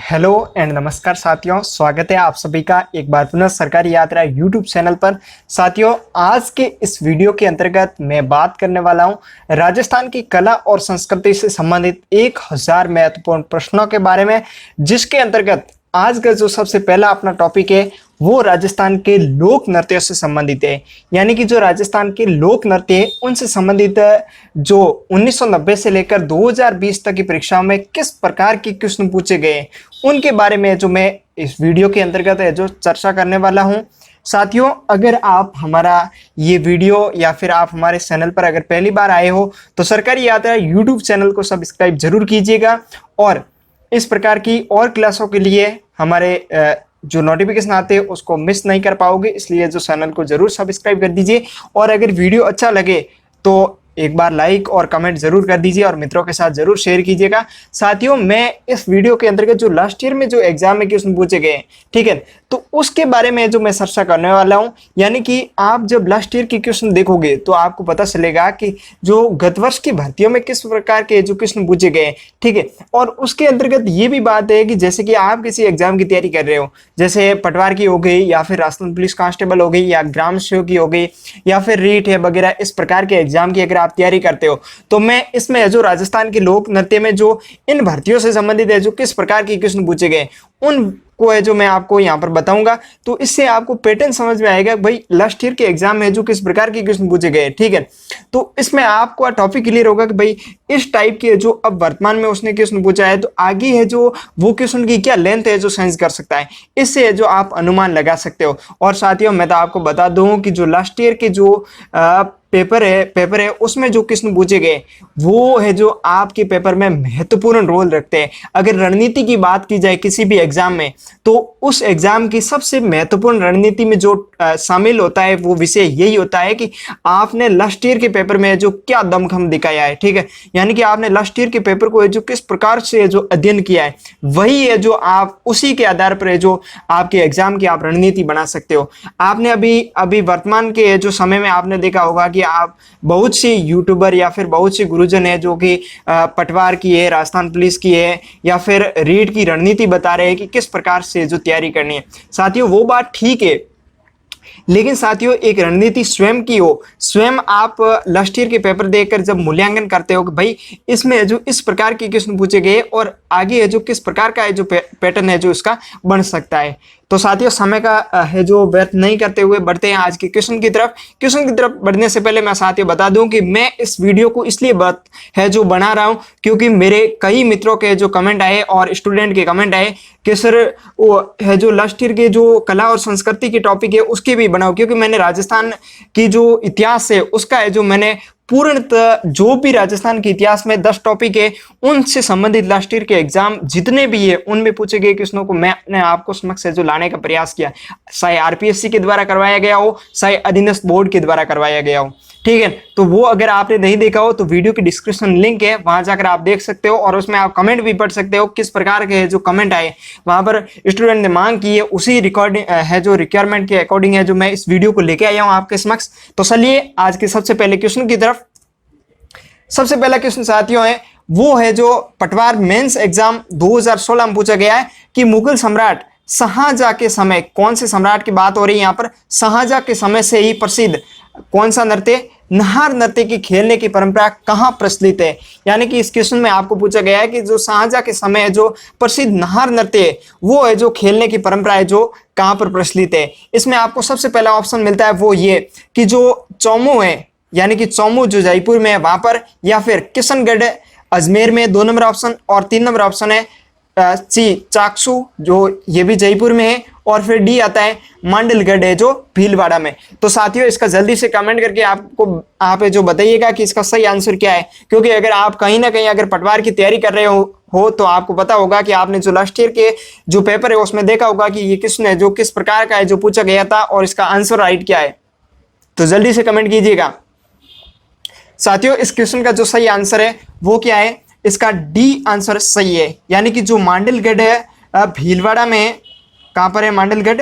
Hello and नमस्कार साथियों, स्वागत है आप सभी का एक बार पुनः सरकारी यात्रा यूट्यूब चैनल पर। साथियों, आज के इस वीडियो के अंतर्गत मैं बात करने वाला हूं राजस्थान की कला और संस्कृति से संबंधित 1000 महत्वपूर्ण प्रश्नों के बारे में, जिसके अंतर्गत आज का जो सबसे पहला अपना टॉपिक है वो राजस्थान के लोक नृत्यों से संबंधित है। यानी कि जो राजस्थान के लोक नृत्य है उनसे संबंधित जो 1990 से लेकर 2020 तक की परीक्षाओं में किस प्रकार के प्रश्न पूछे गए उनके बारे में जो मैं इस वीडियो के अंतर्गत है जो चर्चा करने वाला हूं। साथियों, अगर आप हमारा ये वीडियो या फिर आप हमारे चैनल पर अगर पहली बार आए हो तो सरकारी यात्रा यूट्यूब चैनल को सब्सक्राइब जरूर कीजिएगा और इस प्रकार की और क्लासों के लिए हमारे जो नोटिफिकेशन आते हैं उसको मिस नहीं कर पाओगे, इसलिए जो चैनल को जरूर सब्सक्राइब कर दीजिए। और अगर वीडियो अच्छा लगे तो एक बार लाइक और कमेंट जरूर कर दीजिए और मित्रों के साथ जरूर शेयर कीजिएगा। साथियों, मैं इस वीडियो के अंतर्गत जो लास्ट ईयर में जो एग्जाम में क्वेश्चन पूछे गए, ठीक है, तो उसके बारे में जो मैं चर्चा करने वाला हूं। यानी कि आप जब लास्ट ईयर की क्वेश्चन देखोगे तो आपको पता चलेगा कि जो गत वर्ष की भर्तियों में किस प्रकार के एजुकेशन पूछे गए, ठीक है। और उसके अंतर्गत ये भी बात है कि जैसे कि आप किसी एग्जाम की तैयारी कर रहे हो, जैसे पटवार की हो गई या फिर राजस्थान पुलिस कांस्टेबल हो गई या ग्राम सेवक की हो गई या फिर रीट है वगैरह, इस प्रकार के एग्जाम की अगर आप तैयारी करते हो तो मैं इसमें जो राजस्थान के लोक नृत्य में जो इन भर्तियों से संबंधित है जो किस प्रकार के क्वेश्चन पूछे गए उनको है जो मैं आपको यहाँ पर बताऊंगा। तो इससे आपको पैटर्न समझ में आएगा भाई लास्ट ईयर के एग्जाम में जो किस प्रकार के क्वेश्चन पूछे गए, ठीक है। तो इसमें आपको टॉपिक क्लियर होगा कि भाई इस टाइप के जो अब वर्तमान में उसने क्वेश्चन पूछा है तो आगे है जो वो क्वेश्चन की क्या लेंथ है जो साइंस कर सकता है, इससे जो आप अनुमान लगा सकते हो। और साथियों, मैं तो आपको बता दूं कि जो लास्ट ईयर के जो पेपर है उसमें जो क्वेश्चन पूछे गए वो है जो आपके पेपर में महत्वपूर्ण रोल रखते हैं। अगर रणनीति की बात की जाए किसी भी एग्जाम में तो उस एग्जाम की सबसे महत्वपूर्ण रणनीति में जो शामिल होता है वो विषय यही होता है कि आपने लास्ट ईयर के पेपर में जो क्या दमखम दिखाया है, ठीक है। यानी कि आपने लास्ट ईयर के पेपर को जो किस प्रकार से जो अध्ययन किया है वही है जो आप उसी के आधार पर है जो आपके एग्जाम की आप रणनीति बना सकते हो। आपने अभी वर्तमान के जो समय में आपने देखा होगा कि आप बहुत सी यूट्यूबर या फिर बहुत सी गुरुजन है जो कि पटवार की है, राजस्थान पुलिस की है या फिर रीट की रणनीति बता रहे हैं कि किस प्रकार से जो तैयारी करनी है। साथियों, वो बात ठीक है, लेकिन साथियों एक रणनीति स्वयं की हो, स्वयं आप लास्ट ईयर के पेपर देखकर जब मूल्यांकन करते हो कि भाई इसमें जो इस प्रकार के क्वेश्चन पूछे गए और आगे है जो किस प्रकार का है जो पैटर्न है जो इसका बन सकता है। तो साथियों, समय का है जो व्यर्थ नहीं करते हुए बढ़ते हैं आज के क्वेश्चन की तरफ। क्वेश्चन की तरफ बढ़ने से पहले मैं साथियों बता दूं कि मैं इस वीडियो को इसलिए है जो बना रहा हूं क्योंकि मेरे कई मित्रों के जो कमेंट आए और स्टूडेंट के कमेंट आए कि सर वो है जो लास्ट ईयर के जो कला और संस्कृति के टॉपिक है उसके भी बनाओ, क्योंकि मैंने राजस्थान की जो इतिहास है उसका है जो मैंने पूर्णतः जो भी राजस्थान के इतिहास में 10 टॉपिक है उनसे संबंधित लास्ट ईयर के एग्जाम जितने भी है उनमें पूछे गए क्वेश्चनों को मैंने आपको समक्ष जो लाने का प्रयास किया, चाहे आरपीएससी के द्वारा करवाया गया हो चाहे अधीनस्थ बोर्ड के द्वारा करवाया गया हो, ठीक है। तो वो अगर आपने नहीं देखा हो तो वीडियो की डिस्क्रिप्शन लिंक है, वहां जाकर आप देख सकते हो और उसमें आप कमेंट भी पढ़ सकते हो। किस प्रकार के जो कमेंट आए वहां पर स्टूडेंट ने मांग की है उसी रिकॉर्डिंग है जो रिक्वायरमेंट के अकॉर्डिंग है जो मैं इस वीडियो को लेके आया हूं आपके समक्ष। तो चलिए आज के सबसे पहले क्वेश्चन की तरफ। सबसे पहला क्वेश्चन साथियों है वो है जो पटवार मेंस एग्जाम 2016 में पूछा गया है कि मुगल सम्राट शाहजहां के समय, कौन से सम्राट की बात हो रही है यहाँ पर, शाहजहां के समय से ही प्रसिद्ध कौन सा नृत्य, नार नृत्य की खेलने की परंपरा कहाँ प्रचलित है। यानी कि इस क्वेश्चन में आपको पूछा गया है कि जो शाहजहां के समय जो प्रसिद्ध नार नृत्य है वो है जो खेलने की परंपरा है जो कहाँ पर प्रचलित है। इसमें आपको सबसे पहला ऑप्शन मिलता है वो ये कि जो चौमू है, यानी कि चौमू जो जयपुर में है वहां पर, या फिर किशनगढ़ अजमेर में 2 नंबर ऑप्शन, और 3 नंबर ऑप्शन है चाकसू जो ये भी जयपुर में है, और फिर डी आता है मांडलगढ़ है जो भीलवाड़ा में। तो साथियों इसका जल्दी से कमेंट करके आप जो बताइएगा कि इसका सही आंसर क्या है, क्योंकि अगर आप कहीं ना कहीं अगर पटवार की तैयारी कर रहे हो तो आपको पता होगा कि आपने जो लास्ट ईयर के जो पेपर है उसमें देखा होगा कि ये क्वेश्चन है जो किस प्रकार का है जो पूछा गया था और इसका आंसर राइट क्या है। तो जल्दी से कमेंट कीजिएगा। साथियों इस क्वेश्चन का जो सही आंसर है वो क्या है, इसका डी आंसर सही है। यानी कि जो मांडलगढ़ है भीलवाड़ा में, कहां पर है मांडलगढ़,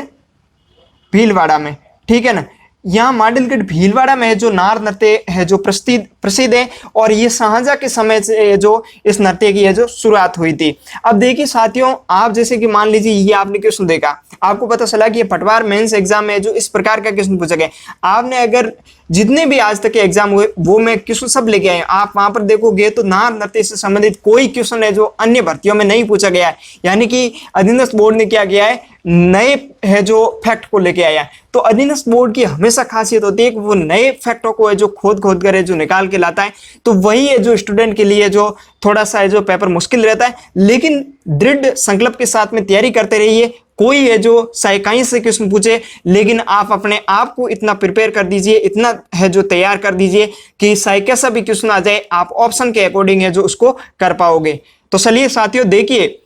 भीलवाड़ा में, ठीक है ना। यहाँ मांडलगढ़ भीलवाड़ा में जो नार नृत्य है जो प्रसिद्ध है, और ये शाहजहां के समय से जो इस नृत्य की है जो शुरुआत हुई थी। अब देखिए साथियों, आप जैसे कि मान लीजिए ये आपने क्वेश्चन देखा, आपको पता चला कि ये पटवार मेंस एग्जाम में जो इस प्रकार का क्वेश्चन पूछा गया, आपने अगर जितने भी आज तक के एग्जाम हुए वो मैं क्वेश्चन सब लेके आए, आप वहां पर देखोगे तो नार नृत्य से संबंधित कोई क्वेश्चन है जो अन्य भर्तियों में नहीं पूछा गया है। यानी कि अधीनस्थ बोर्ड ने क्या किया है, नए है जो फैक्ट को लेके आया है। तो अधीनस्थ बोर्ड की हमेशा खासियत होती है कि वो नए फैक्टों को है जो खोद कर जो निकाल के लाता है। तो वही है जो स्टूडेंट के लिए जो थोड़ा सा है जो पेपर मुश्किल रहता है, लेकिन दृढ़ संकल्प के साथ में तैयारी करते रहिए। कोई है जो साइकाई से क्वेश्चन पूछे, लेकिन आप अपने आप को इतना प्रिपेयर कर दीजिए, इतना है जो तैयार कर दीजिए कि चाहे कैसा भी क्वेश्चन आ जाए आप ऑप्शन के अकॉर्डिंग है जो उसको कर पाओगे। तो चलिए साथियों देखिए,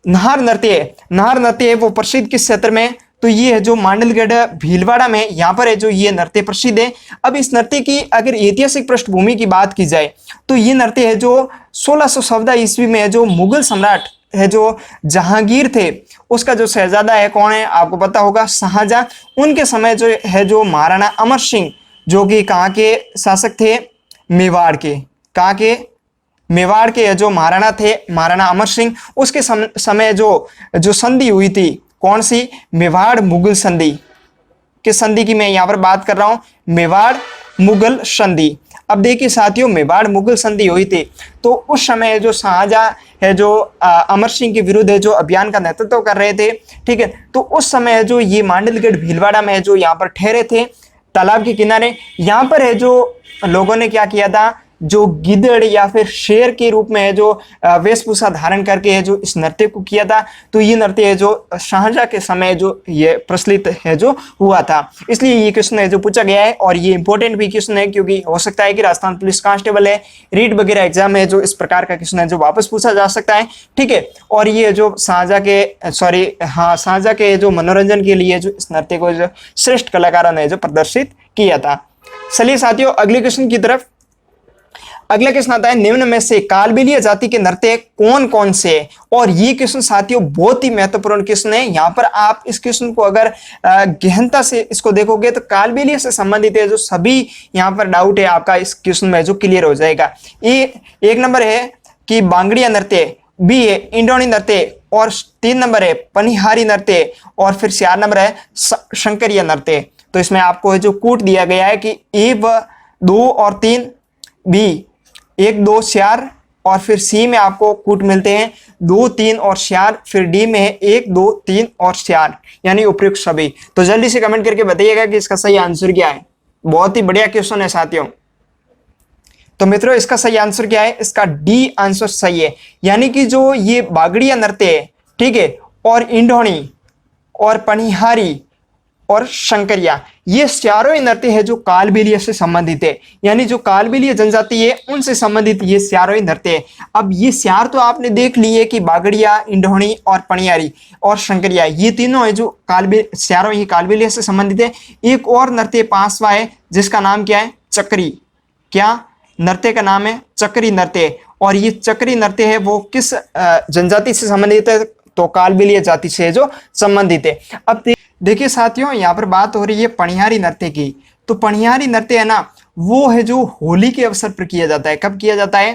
नार नृत्य है वो प्रसिद्ध किस क्षेत्र में, तो ये है जो मांडलगढ़ भीलवाड़ा में, यहाँ पर है जो ये नृत्य प्रसिद्ध है। अब इस नृत्य की अगर ऐतिहासिक पृष्ठभूमि की बात की जाए तो ये नृत्य है जो 1614 ईस्वी में है जो मुगल सम्राट है जो जहांगीर थे, उसका जो शहजादा है कौन है आपको पता होगा, शाहजहां। उनके समय जो है जो महाराणा अमर सिंह जो कि कहाँ के शासक थे, मेवाड़ के, कहाँ के, मेवाड़ के जो महाराणा थे, महाराणा अमर सिंह, उसके समय जो संधि हुई थी, कौन सी, मेवाड़ मुगल संधि। किस संधि की मैं यहाँ पर बात कर रहा हूँ, मेवाड़ मुगल संधि। अब देखिए साथियों, मेवाड़ मुगल संधि हुई थी तो उस समय जो शाहजहां है जो अमर सिंह के विरुद्ध है जो अभियान का नेतृत्व कर रहे थे, ठीक है। तो उस समय जो ये मांडलगढ़ भीलवाड़ा में जो यहाँ पर ठहरे थे तालाब के किनारे, यहाँ पर है जो लोगों ने क्या किया था, जो गिद्ध या फिर शेर के रूप में है जो वेशभूषा धारण करके है जो इस नृत्य को किया था। तो ये नृत्य है जो शाहजहां के समय जो ये प्रचलित है जो हुआ था, इसलिए ये क्वेश्चन है जो पूछा गया है। और ये इंपॉर्टेंट भी क्वेश्चन है क्योंकि हो सकता है कि राजस्थान पुलिस कांस्टेबल है, रीट वगैरह एग्जाम है जो इस प्रकार का क्वेश्चन है जो वापस पूछा जा सकता है, ठीक है। और ये जो शाहजहां के जो मनोरंजन के लिए जो इस नृत्य को जो श्रेष्ठ कलाकारों ने जो प्रदर्शित किया था। चलिए साथियों अगले क्वेश्चन की तरफ। अगला क्वेश्चन आता है, निम्न में से कालबेलिया जाति के नृत्य कौन कौन से है। और ये क्वेश्चन साथियों बहुत ही महत्वपूर्ण क्वेश्चन है। यहाँ पर आप इस क्वेश्चन को अगर गहनता से इसको देखोगे तो कालबेलिया से संबंधित है जो सभी यहाँ पर डाउट है आपका इस क्वेश्चन में जो क्लियर हो जाएगा। ये एक नंबर है कि बांगड़िया नृत्य, बी है इंडोनी नृत्य, और 3 नंबर है पनिहारी नृत्य, और फिर 4 नंबर है शंकरिया नृत्य। तो इसमें आपको जो कूट दिया गया है कि ए व 2 और 3, बी 1 2 4, और फिर सी में आपको कूट मिलते हैं 2 3 और 4, फिर डी में है 1 2 3 और 4, यानी उपयुक्त सभी। तो जल्दी से कमेंट करके बताइएगा कि इसका सही आंसर क्या है। बहुत ही बढ़िया क्वेश्चन है साथियों। तो मित्रों इसका सही आंसर क्या है, इसका डी आंसर सही है। यानी कि जो ये बागड़िया नृत्य है, ठीक है, और इंडोनी और पनिहारी और शंकरिया, ये चारों ही नृत्य है जो कालबेलिया से संबंधित है। यानी जो कालबेलिया जनजाति है उनसे संबंधित ये चारों ही नृत्य है। अब ये चार तो आपने देख लिए कि बागड़िया, इंडोनी और पनियारी और शंकरिया, ये तीनों है जो चारों ही कालबेलिया से संबंधित है। एक और नृत्य पांचवा है जिसका नाम क्या है, चक्री। क्या नृत्य का नाम है, चक्री नृत्य। और ये चक्री नृत्य है वो किस जनजाति से संबंधित है, तो कालबेलिया जाति से जो संबंधित है। अब देखिए साथियों यहाँ पर बात हो रही है पनिहारी नृत्य की। तो पनिहारी नृत्य है ना, वो है जो होली के अवसर पर किया जाता है। कब किया जाता है,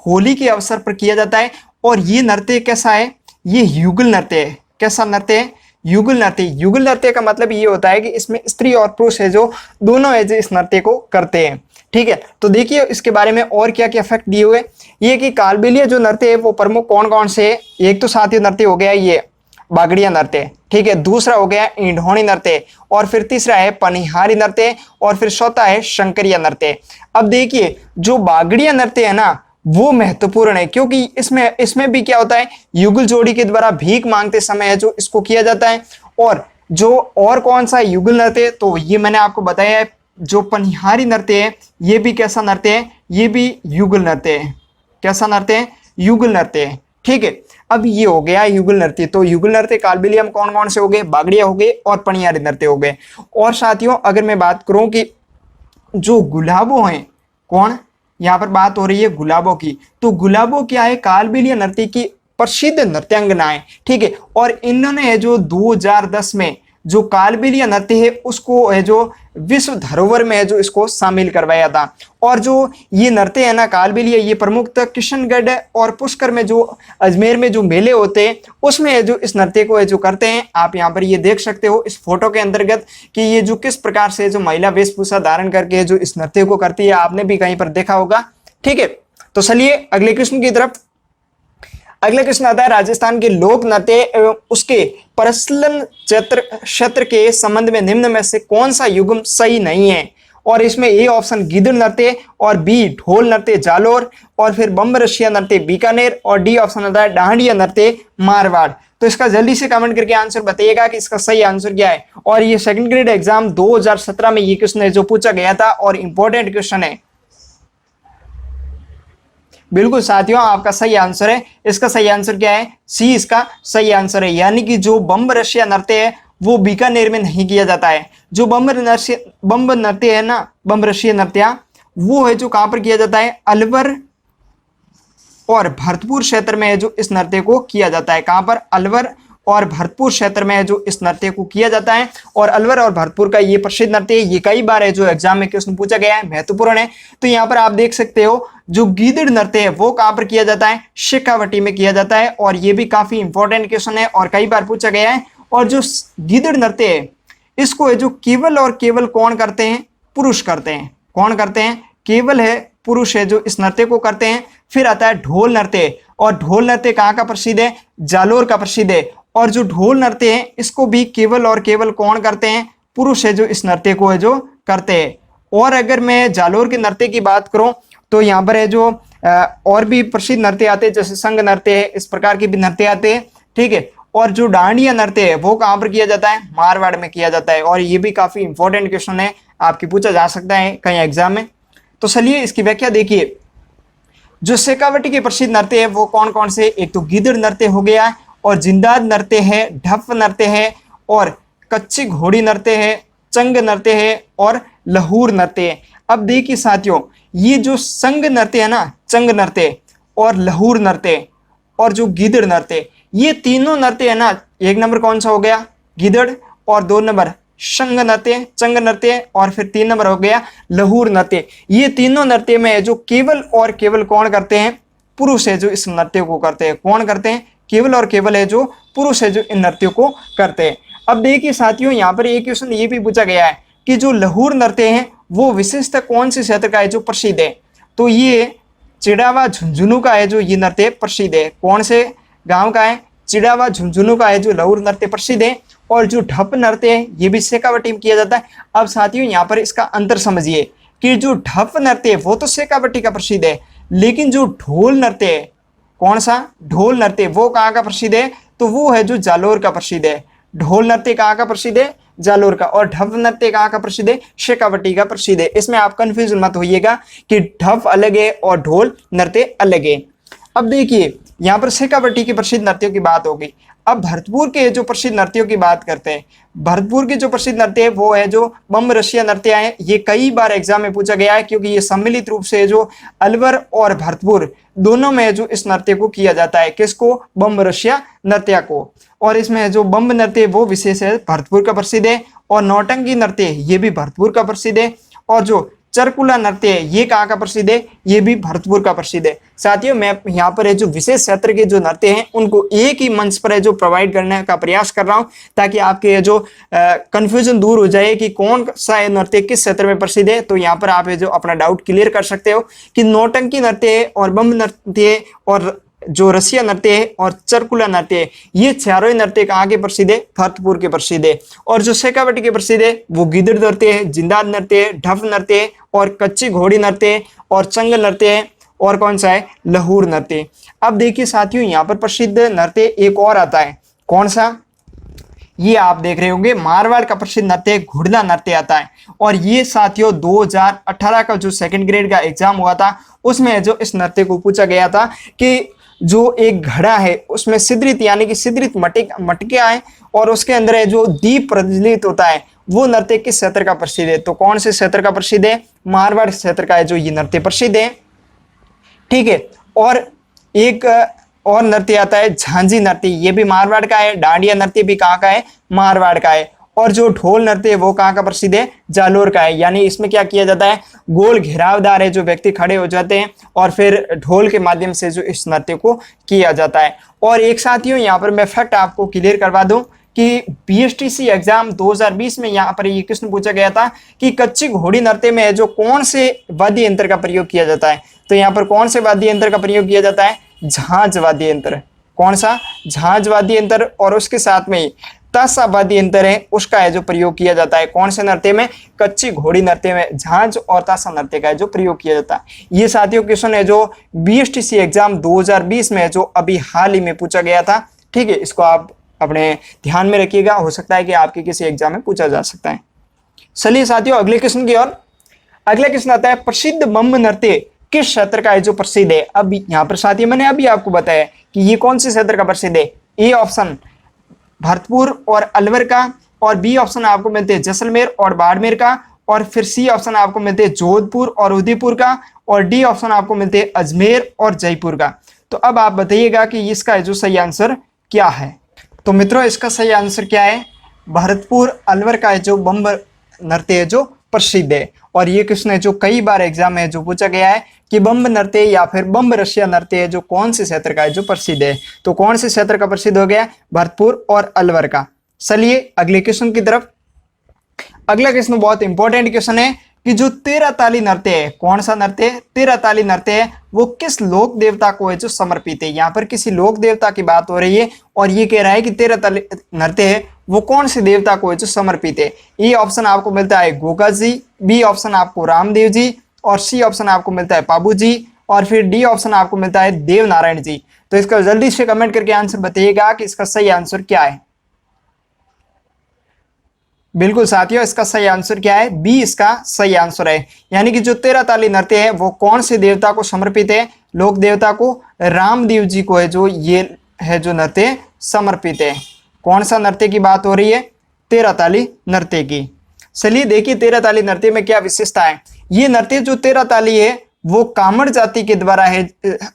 होली के अवसर पर किया जाता है। और ये नृत्य कैसा है, ये युगल नृत्य है। कैसा नृत्य है, युगल नृत्य। युगल नृत्य का मतलब ये होता है कि इसमें स्त्री और पुरुष है जो दोनों है जो इस नृत्य को करते हैं, ठीक है। तो देखिए इसके बारे में और क्या क्या फैक्ट दिए हुए, ये कि कालबेलिया जो नृत्य है वो प्रमुख कौन कौन से है। एक तो साथियों नृत्य हो गया ये बागड़िया नृत्य, ठीक है। दूसरा हो गया इंडोनी नृत्य, और फिर तीसरा है पनिहारी नृत्य, और फिर चौथा है शंकरिया नृत्य। अब देखिए जो बागड़िया नृत्य है ना वो महत्वपूर्ण है, क्योंकि इसमें भी क्या होता है, युगल जोड़ी के द्वारा भीख मांगते समय है जो इसको किया जाता है। और जो और कौन सा युगल नृत्य, तो ये मैंने आपको बताया है। जो पनिहारी नृत्य है ये भी कैसा नृत्य है, ये भी युगल नृत्य है। कैसा नृत्य है, युगल नृत्य है, ठीक है। अब ये हो गया युगल नृत्य। तो युगल नृत्य कालबेलिया में कौन कौन से हो गए, बागड़िया हो गए और पनिहारी नृत्य हो गए। और साथियों अगर मैं बात करूं कि जो गुलाबो हैं, कौन, यहाँ पर बात हो रही है गुलाबों की। तो गुलाबो क्या है, कालबेलिया नृत्य की प्रसिद्ध नृत्यांगना है, ठीक है। और इन्होंने जो 2010 में जो कालबेलिया नृत्य है उसको है जो विश्व धरोहर में है जो इसको शामिल करवाया था। और जो ये नृत्य है ना कालबेलिया, ये प्रमुखतः किशनगढ़ और पुष्कर में जो अजमेर में जो मेले होते हैं उसमें है जो इस नृत्य को है जो करते हैं। आप यहाँ पर ये देख सकते हो इस फोटो के अंतर्गत कि ये जो किस प्रकार से जो महिला वेशभूषा धारण करके जो इस नृत्य को करती है, आपने भी कहीं पर देखा होगा। ठीक है, तो चलिए अगले प्रश्न की तरफ। अगला प्रश्न आता है राजस्थान के लोक नृत्य एवं उसके प्रचलन क्षेत्र के संबंध में निम्न में से कौन सा युग्म सही नहीं है। और इसमें ए ऑप्शन गिद्ध नृत्य और बी ढोल नृत्य जालोर और फिर बम्ब रशिया नृत्य बीकानेर और डी ऑप्शन आता है डांडिया नृत्य मारवाड़। तो इसका जल्दी से कमेंट करके आंसर बताइएगा कि इसका सही आंसर क्या है। और ये सेकंड ग्रेड एग्जाम 2017 में ये क्वेश्चन है जो पूछा गया था और इंपॉर्टेंट क्वेश्चन है। बिल्कुल साथियों, आपका सही आंसर है। इसका सही आंसर क्या है? सी इसका सही आंसर है। यानी कि जो बम्ब रशिया नृत्य है वो बीकानेर में नहीं किया जाता है। जो बम्ब नृत्य है ना, बम्ब रशिया नृत्य, वो है जो कहां पर किया जाता है? अलवर और भरतपुर क्षेत्र में है जो इस नृत्य को किया जाता है। कहां पर? अलवर और भरतपुर क्षेत्र में है जो इस नृत्य को किया जाता है। और अलवर और भरतपुर का ये प्रसिद्ध नृत्य है, ये कई बार है जो एग्जाम में क्वेश्चन पूछा गया है, महत्वपूर्ण है। तो यहाँ पर आप देख सकते हो जो गीदड़ नृत्य है वो कहां पर किया जाता है? शेखावटी में किया जाता है। और ये भी काफी इंपॉर्टेंट क्वेश्चन है और कई बार पूछा गया है। और जो गीदड़ नृत्य है इसको है जो केवल और केवल कौन करते हैं? पुरुष करते हैं। कौन करते हैं? केवल है पुरुष है जो इस नृत्य को करते हैं। फिर आता है ढोल नृत्य, और ढोल नृत्य कहाँ का प्रसिद्ध है? जालोर का प्रसिद्ध है। और जो ढोल नृत्य है इसको भी केवल और केवल कौन करते हैं? पुरुष है जो इस नृत्य को है जो करते हैं। और अगर मैं जालोर के नृत्य की बात करूं तो यहाँ पर है जो और भी प्रसिद्ध नृत्य आते हैं, जैसे संघ नृत्य है, इस प्रकार के भी नृत्य आते हैं। ठीक है, और जो डांडिया नृत्य है वो कहाँ पर किया जाता है? मारवाड़ में किया जाता है। और ये भी काफी इंपॉर्टेंट क्वेश्चन है, आपकी पूछा जा सकता है कहीं एग्जाम में। तो चलिए इसकी व्याख्या देखिए। जो शेखावटी के प्रसिद्ध नृत्य है वो कौन कौन से? एक तो गिद्ध नृत्य हो गया, और जिंदाद नृत्य है, ढप नृत्य है, और कच्ची घोड़ी नृत्य है, चंग नृत्य है, और लहूर नृत्य है। अब देखिए साथियों, ये जो संग नृत्य है ना, चंग नृत्य और लहूर नृत्य और जो गिद्ध नृत्य, ये तीनों नृत्य है ना, एक नंबर कौन सा हो गया? गिद्ध, और 2 नंबर संग नृत्य, चंग नृत्य, और फिर 3 नंबर हो गया लहूर नृत्य। ये तीनों नृत्य में जो केवल और केवल कौन करते हैं? पुरुष है जो इस नृत्य को करते हैं। कौन करते हैं? केवल और केवल है जो पुरुष है जो इन नृत्यों को करते हैं। अब देखिए साथियों, यहाँ पर एक क्वेश्चन ये भी पूछा गया है कि जो लहूर नृत्य है वो विशेषतः कौन से क्षेत्र का है जो प्रसिद्ध है? तो ये चिड़ावा झुंझुनू का है जो ये नृत्य प्रसिद्ध है। कौन से गांव का है? चिड़ावा झुंझुनू का है जो लहूर नृत्य प्रसिद्ध है। और जो ढप नृत्य है ये भी शेखावटी में किया जाता है। अब साथियों यहाँ पर इसका अंतर समझिए कि जो ढप नृत्य है वो तो शेखावटी का प्रसिद्ध है, लेकिन जो ढोल नृत्य है, कौन सा? ढोल नृत्य, वो कहाँ का प्रसिद्ध है? तो वो है जो जालोर का प्रसिद्ध है। ढोल नृत्य कहाँ का प्रसिद्ध है? जालोर का। और ढप नृत्य कहाँ का प्रसिद्ध है? शेखावटी का प्रसिद्ध है। इसमें आप कंफ्यूज मत होइएगा कि ढप अलग है और ढोल नृत्य अलग है। अब देखिए यहाँ पर शेखावटी के प्रसिद्ध नृत्यों की बात होगी। अब भरतपुर के जो प्रसिद्ध नृत्यों की बात करते हैं। भरतपुर के जो प्रसिद्ध नृत्य है वो है जो बम्ब रशिया नृत्य है। ये कई बार एग्जाम में पूछा गया है क्योंकि ये सम्मिलित रूप से जो अलवर और भरतपुर दोनों में जो इस नृत्य को किया जाता है। किसको? बम्ब रशिया नृत्य को। और इसमें जो बम्ब नृत्य वो विशेष है भरतपुर का प्रसिद्ध है। और नौटंकी नृत्य ये भी भरतपुर का प्रसिद्ध है। और जो चरकुला नृत्य है ये कहाँ का प्रसिद्ध है? ये भी भरतपुर का प्रसिद्ध है। साथियों मैं यहाँ पर है जो विशेष क्षेत्र के जो नृत्य हैं उनको एक ही मंच पर है जो प्रोवाइड करने का प्रयास कर रहा हूँ, ताकि आपके जो कंफ्यूजन दूर हो जाए कि कौन सा नृत्य किस क्षेत्र में प्रसिद्ध है। तो यहाँ पर आप है जो अपना डाउट क्लियर कर सकते हो कि नौटंकी नृत्य और बम्ब नृत्य और जो रसिया नृत्य है और चरकुला नृत्य है, ये चारों नृत्य कहाँ के प्रसिद्ध है? भरतपुर के प्रसिद्ध है। और जो शेखावटी के प्रसिद्ध है वो गिद्ध नृत्य है, जिंदाद नृत्य है, ढप नृत्य है, और कच्ची घोड़ी नृत्य है, और चंग नृत्य है, और कौन सा है? लहूर नृत्य। अब देखिए साथियों यहाँ पर प्रसिद्ध नृत्य एक और आता है। कौन सा? ये आप देख रहे होंगे, मारवाड़ का प्रसिद्ध नृत्य घुड़ला नृत्य आता है। और ये साथियों 2018 का जो सेकंड ग्रेड का एग्जाम हुआ था उसमें जो इस नृत्य को पूछा गया था कि जो एक घड़ा है उसमें सिदरित यानी कि सिदरित मटकिया है और उसके अंदर है जो दीप प्रज्वलित होता है, वो नृत्य किस क्षेत्र का प्रसिद्ध है? तो कौन से क्षेत्र का प्रसिद्ध है? मारवाड़ क्षेत्र का है जो ये नृत्य प्रसिद्ध है। ठीक है, और एक और नृत्य आता है झांझी नृत्य, ये भी मारवाड़ का है। डांडिया नृत्य भी कहाँ का है? मारवाड़ का है। और जो ढोल नृत्य है वो कहाँ का प्रसिद्ध है, जालोर का है। यानी इसमें क्या किया जाता है, गोल घेरावदार है जो व्यक्ति खड़े हो जाते हैं और फिर ढोल के माध्यम से जो इस नृत्य को किया जाता है। और एक साथियों यहाँ पर मैं फैक्ट आपको क्लियर करवा दूं कि बीएसटीसी एग्जाम 2020 में यहाँ पर ये क्वेश्चन पूछा गया था कि कच्ची घोड़ी नृत्य में जो कौन से वाद्य यंत्र का प्रयोग किया जाता है। तो यहाँ पर कौन से वाद्य यंत्र का प्रयोग किया जाता है, झांझ वाद्य यंत्र। कौन सा, झांझ वाद्य यंत्र। और उसके साथ में ताशा वाद्य यंत्र है उसका है जो प्रयोग किया जाता है। कौन से नृत्य में, कच्ची घोड़ी नृत्य में झांझ और ताशा नृत्य का है जो प्रयोग किया जाता है। ये साथियों क्वेश्चन है जो बीएसटीसी एग्जाम 2020 में जो अभी हाल ही में पूछा गया था। ठीक है, इसको आप अपने ध्यान में रखिएगा, हो सकता है कि आपके किसी एग्जाम में पूछा जा सकता है। चलिए साथियों अगले क्वेश्चन की ओर। अगला क्वेश्चन आता है, प्रसिद्ध बम्ब नृत्य किस क्षेत्र का है जो प्रसिद्ध है। अब यहाँ पर साथियों मैंने अभी आपको बताया कि ये कौन से क्षेत्र का प्रसिद्ध है। ए ऑप्शन भरतपुर और अलवर का, और बी ऑप्शन आपको मिलते हैं जैसलमेर और बाड़मेर का, और फिर सी ऑप्शन आपको मिलते हैं जोधपुर और उदयपुर का, और डी ऑप्शन आपको मिलते हैं अजमेर और जयपुर का। तो अब आप बताइएगा कि इसका जो सही आंसर क्या है। तो मित्रों इसका सही आंसर क्या है, भरतपुर अलवर का है जो बम्ब नृत्य है जो प्रसिद्ध है। और ये क्वेश्चन है जो कई बार एग्जाम में जो पूछा गया है कि बम्ब नृत्य या फिर बम्ब रसिया नृत्य है जो कौन से क्षेत्र का है जो प्रसिद्ध है। तो कौन से क्षेत्र का प्रसिद्ध हो गया, भरतपुर और अलवर का। चलिए अगले क्वेश्चन की तरफ। अगला क्वेश्चन बहुत इंपॉर्टेंट क्वेश्चन है कि जो 13 ताली नृत्य है, कौन सा नृत्य, 13 ताली नृत्य है, वो किस लोक देवता को है जो समर्पित है। यहाँ पर किसी लोक देवता की बात हो रही है और ये कह रहा है कि 13 ताली नृत्य है वो कौन से देवता को है जो समर्पित है। ए ऑप्शन आपको मिलता है गोगा जी, बी ऑप्शन आपको रामदेव जी, और सी ऑप्शन आपको मिलता है पाबू जी, और फिर डी ऑप्शन आपको मिलता है देव नारायण जी। तो इसका जल्दी से कमेंट करके आंसर बताइएगा कि इसका सही आंसर क्या है। बिल्कुल साथियों इसका सही आंसर क्या है, बी इसका सही आंसर है। यानी कि जो 13 ताली नृत्य है वो कौन से देवता को समर्पित है, लोक देवता को रामदेव जी को है जो ये है जो नृत्य समर्पित है। कौन सा नृत्य की बात हो रही है, 13 ताली नृत्य की। चलिए देखिए 13 ताली नृत्य में क्या विशेषता है। ये नृत्य जो 13 ताली है वो कामड़ जाति के द्वारा है,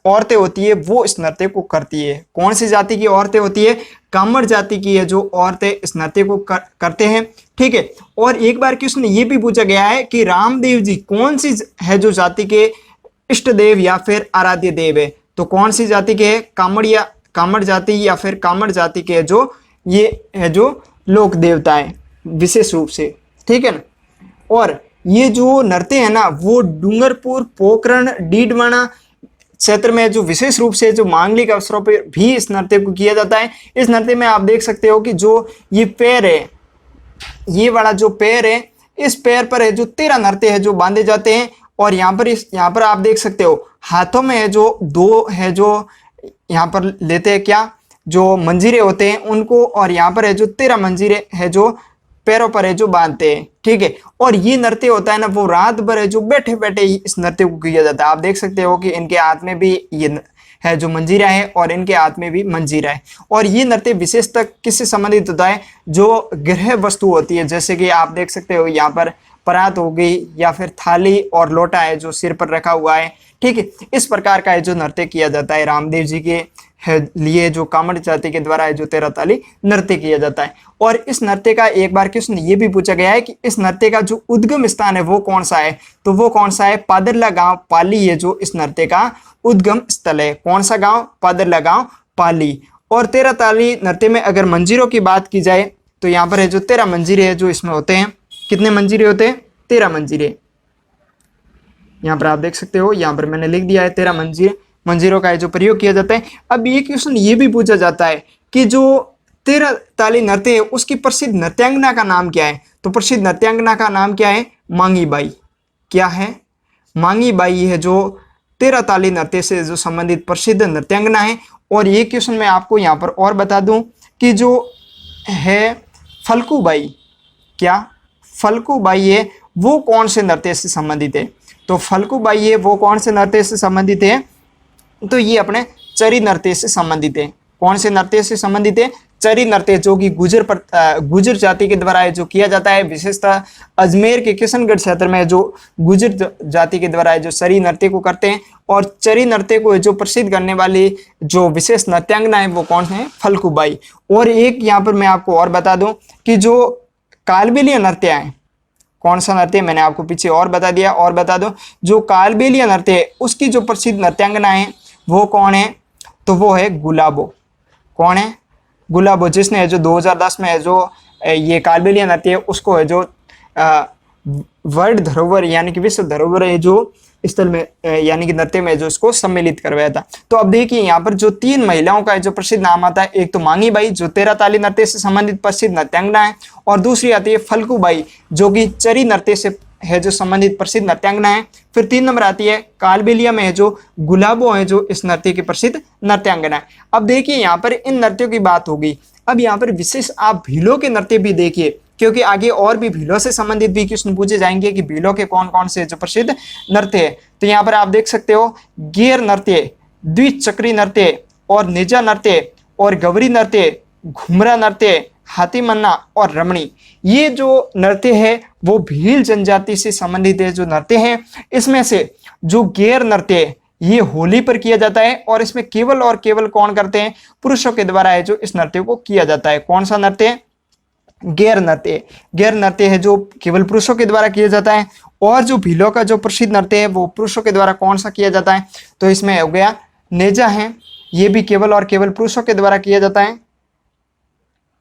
औरतें होती है वो इस नृत्य को करती है। कौन सी जाति की औरतें होती है, कामड़ जाति की है जो औरतें इस नृत्य को करते हैं। ठीक है, और एक बार क्वेश्चन ये भी पूछा गया है कि रामदेव जी कौन सी है जो जाति के इष्ट देव या फिर आराध्य देव है। तो कौन सी जाति के है, कामड़ जाति या फिर कामड़ जाति के है जो ये है जो लोक देवता है विशेष रूप से। ठीक है ना, और ये जो नृत्य है ना वो डूंगरपुर, पोखरण, डीडवाना क्षेत्र में जो विशेष रूप से जो मांगलिक अवसरों पर भी इस नृत्य को किया जाता है। इस नृत्य में आप देख सकते हो कि जो ये पैर है, ये वाला जो पैर है, इस पैर पर है जो 13 नृत्य है जो बांधे जाते हैं। और यहाँ पर आप देख सकते हो हाथों में है जो 2 है जो यहाँ पर लेते हैं क्या, जो मंजीरे होते हैं उनको, और यहाँ पर है जो 13 मंजीरे है जो पैरों पर है जो बांधते हैं। ठीक है, और ये नृत्य होता है ना वो रात भर है जो बैठे बैठे इस नृत्य को किया जाता है। आप देख सकते हो कि इनके हाथ में भी ये है जो मंजीरा है और इनके हाथ में भी मंजीरा है। और ये नृत्य विशेषतः किससे संबंधित होता है, जो गृह वस्तु होती है, जैसे कि आप देख सकते हो यहाँ पर परात हो गई या फिर थाली और लोटा है जो सिर पर रखा हुआ है। ठीक है, इस प्रकार का है जो नृत्य किया जाता है रामदेव जी के लिए जो कामड़ जाति के द्वारा है जो 13 ताली नृत्य किया जाता है। और इस नृत्य का एक बार क्वेश्चन ये भी पूछा गया है कि इस नृत्य का जो उद्गम स्थान है वो कौन सा है। तो वो कौन सा है, पादरला गांव पाली है जो इस नृत्य का उद्गम स्थल है। कौन सा गांव, पादरला गांव पाली। और 13 ताली नृत्य में अगर मंजीरों की बात की जाए तो यहाँ पर है जो 13 मंजीरे है जो इसमें होते हैं। कितने मंजीरे होते हैं, 13 मंजीरे। यहाँ पर आप देख सकते हो, यहाँ पर मैंने लिख दिया है 13 मंजीरों का है जो प्रयोग किया जाता है। अब ये क्वेश्चन ये भी पूछा जाता है कि जो 13 ताली नृत्य है उसकी प्रसिद्ध नृत्यांगना का नाम क्या है। तो प्रसिद्ध नृत्यांगना का नाम क्या है, मांगी बाई। क्या है, मांगी बाई है जो 13 ताली नृत्य से जो संबंधित प्रसिद्ध नृत्यांगना है। और ये क्वेश्चन मैं आपको यहाँ पर और बता दूं कि जो है फल्कू बाई, क्या फल्कू बाई है वो कौन से नृत्य से संबंधित है। तो फल्कू बाई है वो कौन से नृत्य से संबंधित है, तो ये अपने चरी नृत्य से संबंधित है। कौन से नृत्य से संबंधित है, चरी नृत्य, जो कि गुजर जाति के द्वारा जो किया जाता है। विशेषतः अजमेर के किशनगढ़ क्षेत्र में जो गुजर जाति के द्वारा जो चरी नृत्य को करते हैं। और चरी नृत्य को जो प्रसिद्ध करने वाली जो विशेष नृत्यांगना है वो कौन है, फल्कू बाई। और एक यहाँ पर मैं आपको और बता दूं कि जो कालबेलिया नृत्य है। कौन सा नृत्य, मैंने आपको पीछे और बता दिया। और बता दो, जो कालबेलिया नृत्य है उसकी जो प्रसिद्ध नृत्यांगना है वो कौन है, तो वो है गुलाबो। कौन है, गुलाबो, जिसने जो 2010 में जो ये कालबेलिया नृत्य है उसको है जो वर्ल्ड धरोहर यानी कि विश्व धरोहर है जो स्थल में यानी कि नृत्य में जो इसको सम्मिलित करवाया था। तो अब देखिए यहाँ पर जो 3 महिलाओं का जो प्रसिद्ध नाम आता है, एक तो मांगी बाई जो 13 ताली नृत्य से संबंधित प्रसिद्ध नृत्यांगना है, और दूसरी आती है फल्गु बाई जो कि चरी नृत्य से है जो संबंधित प्रसिद्ध नृत्यांगना है। फिर 3 नंबर आती है कालबेलिया में है जो गुलाबो है जो इस नृत्य की प्रसिद्ध नृत्यांगना है। अब देखिए यहाँ पर इन नृत्यों की बात होगी। अब यहाँ पर विशेष आप भीलों के नृत्य भी देखिए, क्योंकि आगे और भी भीलों से संबंधित भी क्वेश्चन पूछे जाएंगे कि भीलों के कौन कौन से जो प्रसिद्ध नृत्य है। तो यहाँ पर आप देख सकते हो गेर नृत्य, द्विचक्री नृत्य और निजा नृत्य और गौरी नृत्य, घुमरा नृत्य, हाथी मन्ना और रमणी। ये जो नृत्य है वो भील जनजाति से संबंधित है जो नृत्य है। इसमें से जो गेर नृत्य ये होली पर किया जाता है और इसमें केवल और केवल कौन करते हैं, पुरुषों के द्वारा है जो इस नृत्य को किया जाता है। कौन सा नृत्य, गैर नृत्य। गैर नृत्य है जो केवल पुरुषों के द्वारा किया जाता है। और जो भीलों का जो प्रसिद्ध नृत्य है वो पुरुषों के द्वारा कौन सा किया जाता है, तो इसमें हो गया नेजा है, ये भी केवल और केवल पुरुषों के द्वारा किया जाता है।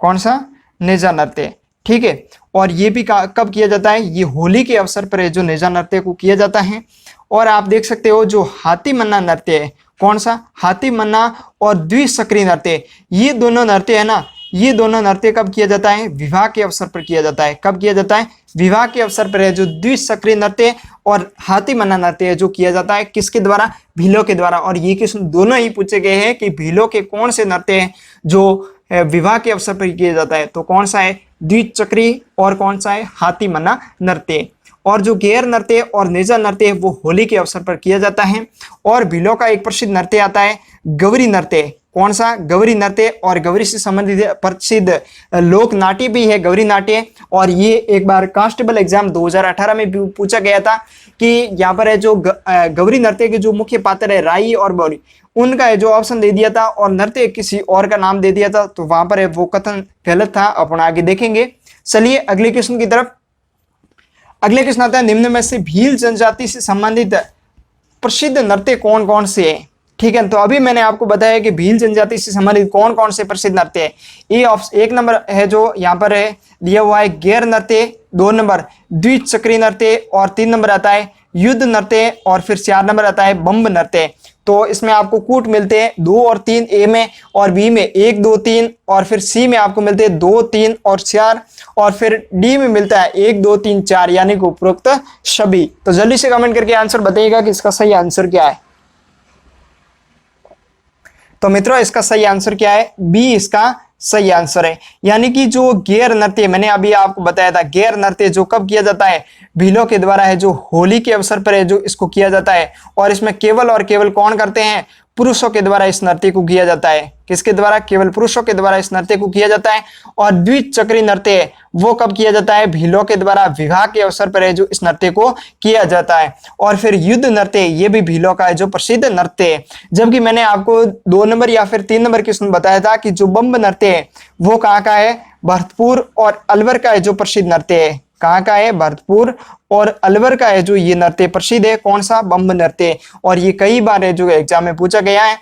कौन सा, नेजा नृत्य, ठीक है। और ये भी कब किया जाता है, ये होली के अवसर पर जो नेजा नृत्य को किया जाता है। और आप देख सकते हो जो हाथी मन्ना नृत्य है, कौन सा, हाथी मन्ना और द्विचक्री नृत्य, ये दोनों नृत्य है ना, ये दोनों नृत्य कब किया जाता है, विवाह के अवसर पर किया जाता है। कब किया जाता है, विवाह के अवसर पर है जो द्विचक्री नृत्य और हाथी मन्ना नृत्य है जो किया जाता है किसके द्वारा, भीलों के द्वारा। और ये क्वेश्चन दोनों ही पूछे गए हैं कि भीलों के कौन से नृत्य हैं जो विवाह के अवसर पर किया जाता है, तो कौन सा है, द्विचक्री और कौन सा है, हाथी मन्ना नृत्य। और जो गैर नृत्य और नेजा नृत्य है वो होली के अवसर पर किया जाता है। और भीलों का एक प्रसिद्ध नृत्य आता है गौरी नृत्य। कौन सा, गौरी नृत्य। और गौरी से संबंधित प्रसिद्ध लोक नाट्य भी है गौरी नाट्य। और ये एक बार कांस्टेबल एग्जाम 2018 में भी पूछा गया था कि यहाँ पर है जो गौरी नृत्य के जो मुख्य पात्र है राई और बौरी, उनका है जो ऑप्शन दे दिया था और नृत्य किसी और का नाम दे दिया था, तो वहां पर है वो कथन गलत था। अपन आगे देखेंगे। चलिए अगले क्वेश्चन की तरफ। अगले क्वेश्चन आता है निम्न में से भील जनजाति से संबंधित प्रसिद्ध नृत्य कौन कौन से हैं, ठीक है। तो अभी मैंने आपको बताया कि भील जनजाति से संबंधित कौन कौन से प्रसिद्ध नृत्य है। ये एक नंबर है जो यहाँ पर है दिया हुआ है गैर नृत्य, 2 नंबर द्विचक्री नृत्य और 3 नंबर आता है युद्ध नृत्य और फिर 4 नंबर आता है बम्ब नृत्य। तो इसमें आपको कूट मिलते हैं 2 और 3 ए में, और बी में 1 2 3, और फिर सी में आपको मिलते हैं 2 3 और 4, और फिर डी में मिलता है 1 2 3 4 यानी कि उपरोक्त सभी। तो जल्दी से कमेंट करके आंसर बताइएगा कि इसका सही आंसर क्या है। तो मित्रों इसका सही आंसर क्या है, बी इसका सही आंसर है। यानी कि जो गैर नृत्य मैंने अभी आपको बताया था, गैर नृत्य जो कब किया जाता है, भीलों के द्वारा है जो होली के अवसर पर है जो इसको किया जाता है। और इसमें केवल और केवल कौन करते हैं, पुरुषों के द्वारा इस नृत्य को किया जाता है। किसके द्वारा, केवल पुरुषों के द्वारा इस नृत्य को किया जाता है। और द्विचक्री नृत्य वो कब किया जाता है, भीलों के द्वारा विवाह के अवसर पर है जो इस नृत्य को किया जाता है। और फिर युद्ध नृत्य ये भी भीलों का है जो प्रसिद्ध नृत्य है। जबकि मैंने आपको 2 नंबर या फिर 3 नंबर क्वेश्चन बताया था कि जो बम्ब नृत्य है वो कहाँ का है, भरतपुर और अलवर का है जो प्रसिद्ध नृत्य है। कहाँ का है, भरतपुर और अलवर का है जो ये नृत्य प्रसिद्ध है। कौन सा, बम्ब नृत्य। और ये कई बार है जो एग्जाम में पूछा गया है।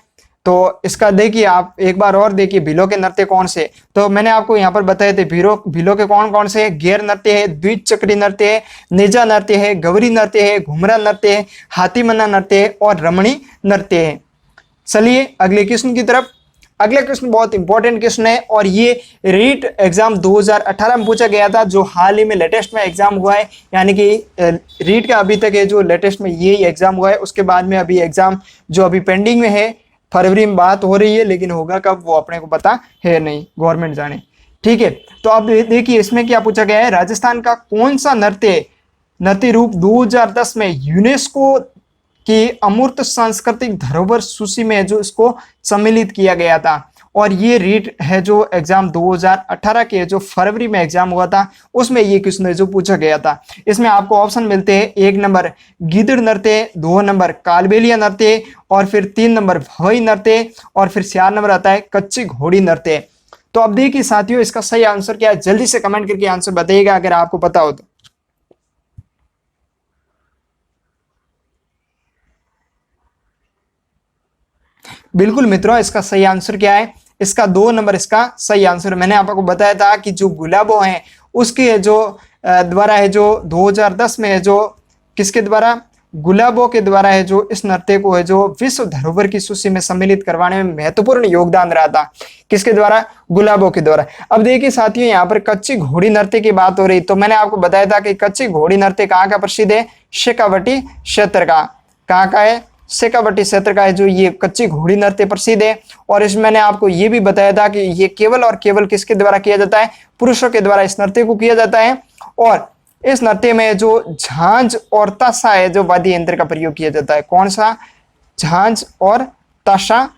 तो इसका देखिए आप एक बार और देखिए भीलों के नृत्य कौन से। तो मैंने आपको यहाँ पर बताए थे भीलों के कौन कौन से, गैर नृत्य है, द्विचक्री नृत्य है, नेजा नृत्य है, गौरी नृत्य है, घुमरा नृत्य है, हाथी मन्ना नृत्य है और रमणी नृत्य है। चलिए अगले क्वेश्चन की तरफ। अगला क्वेश्चन बहुत इंपॉर्टेंट क्वेश्चन है और ये रीट एग्जाम 2018 में पूछा गया था, जो हाल ही में लेटेस्ट में एग्जाम हुआ है। यानी कि रीट का अभी तक है जो लेटेस्ट में यही एग्जाम हुआ है। उसके बाद में अभी एग्जाम जो अभी पेंडिंग में है, फरवरी में बात हो रही है, लेकिन होगा कब वो अपने को पता है नहीं, गवर्नमेंट जाने, ठीक है। तो अब देखिए इसमें क्या पूछा गया है, राजस्थान का कौन सा नृत्य रूप 2010 में यूनेस्को की अमूर्त सांस्कृतिक धरोहर सूची में जो इसको सम्मिलित किया गया था। और ये रीट है जो एग्जाम 2018 के जो फरवरी में एग्जाम हुआ था उसमें ये क्वेश्चन जो पूछा गया था। इसमें आपको ऑप्शन मिलते हैं 1 नंबर गिद्ध नृत्य, 2 नंबर कालबेलिया नृत्य और फिर 3 नंबर भवई नृत्य और फिर 4 नंबर आता है कच्ची घोड़ी नृत्य। तो अब देखिए साथियों इसका सही आंसर क्या है, जल्दी से कमेंट करके आंसर बताइएगा अगर आपको पता हो तो। बिल्कुल मित्रों, इसका सही आंसर क्या है, इसका 2 नंबर इसका सही आंसर। मैंने आपको बताया था कि जो गुलाबो है उसके जो द्वारा है, जो 2010 में है, जो किसके द्वारा, गुलाबो के द्वारा है, जो इस नृत्य को है जो विश्व धरोहर की सूची में सम्मिलित करवाने में महत्वपूर्ण योगदान रहा था। किसके द्वारा, गुलाबो के द्वारा। अब देखिए साथियों यहाँ पर कच्ची घोड़ी नृत्य की बात हो रही, तो मैंने आपको बताया था कि कच्ची घोड़ी नृत्य कहाँ का प्रसिद्ध है, शेखावटी क्षेत्र का। कहाँ का है, शेखावटी क्षेत्र का है जो ये कच्ची घोड़ी नृत्य प्रसिद्ध है। और इसमें मैंने आपको ये भी बताया था कि ये केवल और केवल किसके द्वारा किया जाता है, पुरुषों के द्वारा इस नृत्य को किया जाता है। और इस नृत्य में जो झांझ और ताशा है जो वाद्य यंत्र का प्रयोग किया जाता है। कौन सा, झांझ और ताशा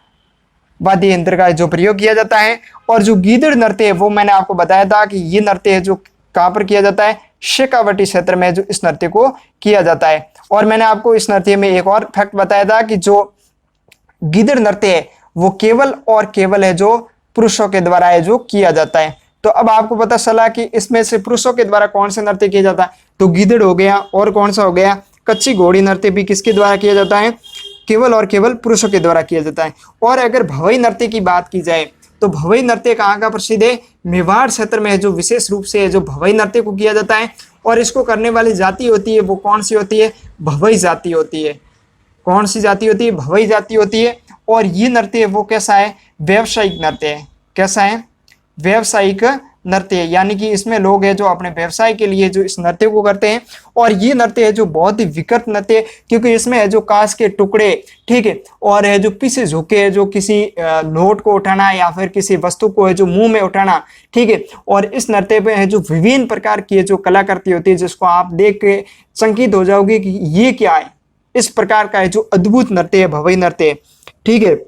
वाद्य यंत्र का जो प्रयोग किया जाता है। और जो गीदड़ नृत्य है वो मैंने आपको बताया था कि ये नृत्य है जो कहाँ पर किया जाता है, शेखावटी क्षेत्र में जो इस नृत्य को किया जाता है। और मैंने आपको इस नृत्य में एक और फैक्ट बताया था कि जो गीदड़ नृत्य है वो केवल और केवल है जो पुरुषों के द्वारा है जो किया जाता है। तो अब आपको पता चला कि इसमें से पुरुषों के द्वारा कौन सा नृत्य किया जाता है, तो गीदड़ हो गया, और कौन सा हो गया, कच्ची घोड़ी नृत्य भी किसके द्वारा किया जाता है, केवल और केवल पुरुषों के द्वारा किया जाता है। और अगर भवई नृत्य की बात की जाए तो भवई नृत्य कहाँ का प्रसिद्ध है, मेवाड़ क्षेत्र में है जो विशेष रूप से है जो भवई नृत्य को किया जाता है। और इसको करने वाली जाति होती है वो कौन सी होती है, भवई जाति होती है। कौन सी जाति होती है, भवई जाति होती है। और ये नृत्य वो कैसा है, व्यावसायिक नृत्य है। कैसा है, व्यावसायिक नृत्य है, यानी कि इसमें लोग हैं जो अपने व्यवसाय के लिए जो इस नृत्य को करते हैं। और ये नृत्य है जो बहुत ही विकृत नृत्य है, क्योंकि इसमें है जो कांच के टुकड़े, ठीक है, और है जो पीछे झुके है जो किसी नोट को उठाना या फिर किसी वस्तु को है जो मुंह में उठाना, ठीक है। और इस नृत्य पे है जो विभिन्न प्रकार की जो कलाकृति होती है जिसको आप देख के चकित हो जाओगे कि ये क्या है। इस प्रकार का है जो अद्भुत नृत्य है भवई नृत्य, ठीक है।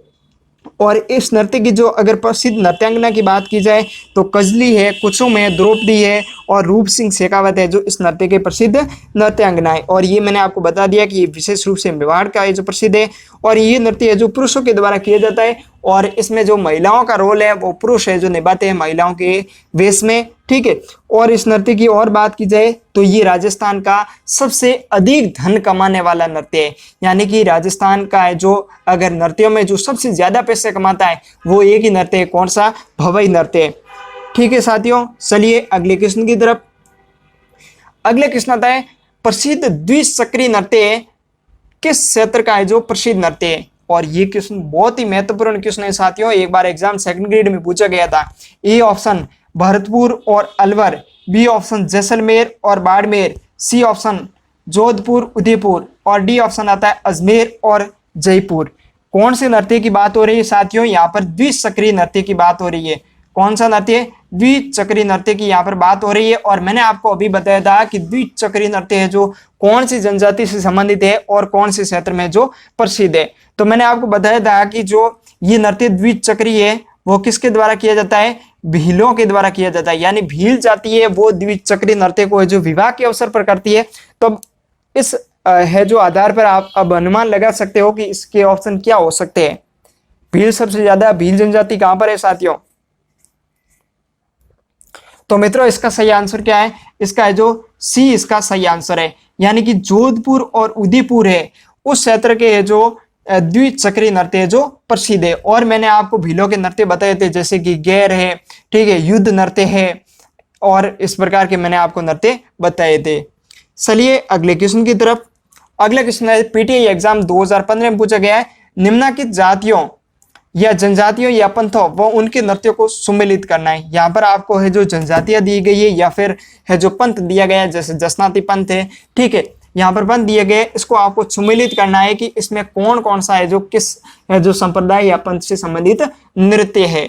और इस नृत्य की जो अगर प्रसिद्ध नृत्यांगना की बात की जाए तो कजली है, कुसुम है, द्रौपदी है और रूप सिंह शेखावत है जो इस नृत्य के प्रसिद्ध नृत्यांगना है। और ये मैंने आपको बता दिया कि ये विशेष रूप से मेवाड़ का है जो प्रसिद्ध है। और ये नृत्य है जो पुरुषों के द्वारा किया जाता है। और इसमें जो महिलाओं का रोल है वो पुरुष है जो निभाते हैं महिलाओं के वेश में, ठीक है। और इस नृत्य की और बात की जाए तो ये राजस्थान का सबसे अधिक धन कमाने वाला नृत्य है, यानी कि राजस्थान का है जो अगर नृत्यों में जो सबसे ज्यादा पैसे कमाता है वो एक ही नृत्य है, कौन सा, भवई नृत्य, ठीक है साथियों। चलिए अगले क्वेश्चन की तरफ। अगले क्वेश्चन आता है प्रसिद्ध द्विचक्री नृत्य किस क्षेत्र का है जो प्रसिद्ध नृत्य है। और ये क्वेश्चन बहुत ही महत्वपूर्ण क्वेश्चन है साथियों, एक बार एग्जाम सेकंड ग्रेड में पूछा गया था। ए ऑप्शन भरतपुर और अलवर, बी ऑप्शन जैसलमेर और बाड़मेर, सी ऑप्शन जोधपुर उदयपुर और डी ऑप्शन आता है अजमेर और जयपुर। कौन से नृत्य की बात हो रही है साथियों, यहाँ पर द्विचक्री नृत्य की बात हो रही है। कौन सा नृत्य, द्विचक्री नृत्य की यहाँ पर बात हो रही है। और मैंने आपको अभी बताया था कि द्विचक्री नृत्य है जो कौन सी जनजाति से संबंधित है और कौन से क्षेत्र में जो प्रसिद्ध है। तो मैंने आपको बताया था कि जो ये नृत्य द्विचक्री है वो किसके द्वारा किया जाता है, भीलों के द्वारा किया जाता है। यानी भील जाति है वो द्विचक्री नृत्य को है जो विवाह के अवसर पर करती है। तो इस है जो आधार पर आप अब अनुमान लगा सकते हो कि इसके ऑप्शन क्या हो सकते हैं। भील सबसे ज्यादा, भील जनजाति कहां पर है साथियों। तो मित्रों इसका सही आंसर क्या है, इसका है जो सी इसका सही आंसर है, यानी कि जोधपुर और उदयपुर है उस क्षेत्र के जो द्विचक्री नृत्य जो प्रसिद्ध है। और मैंने आपको भीलों के नृत्य बताए थे जैसे कि गैर है, ठीक है, युद्ध नृत्य है और इस प्रकार के मैंने आपको नृत्य बताए थे। चलिए अगले क्वेश्चन की तरफ। अगला क्वेश्चन है पीटीआई एग्जाम 2015 में पूछा गया है, निम्नलिखित जातियों या जनजातियों या पंथों व उनके नृत्यों को सुमेलित करना है। यहाँ पर आपको है जो जनजातियां दी गई है या फिर है जो पंथ दिया गया है, जैसे जसनाती पंथ है, ठीक है, यहाँ पर पंथ दिए गए, इसको आपको सुमेलित करना है कि इसमें कौन कौन सा है जो किस है जो संप्रदाय या पंथ से संबंधित नृत्य है।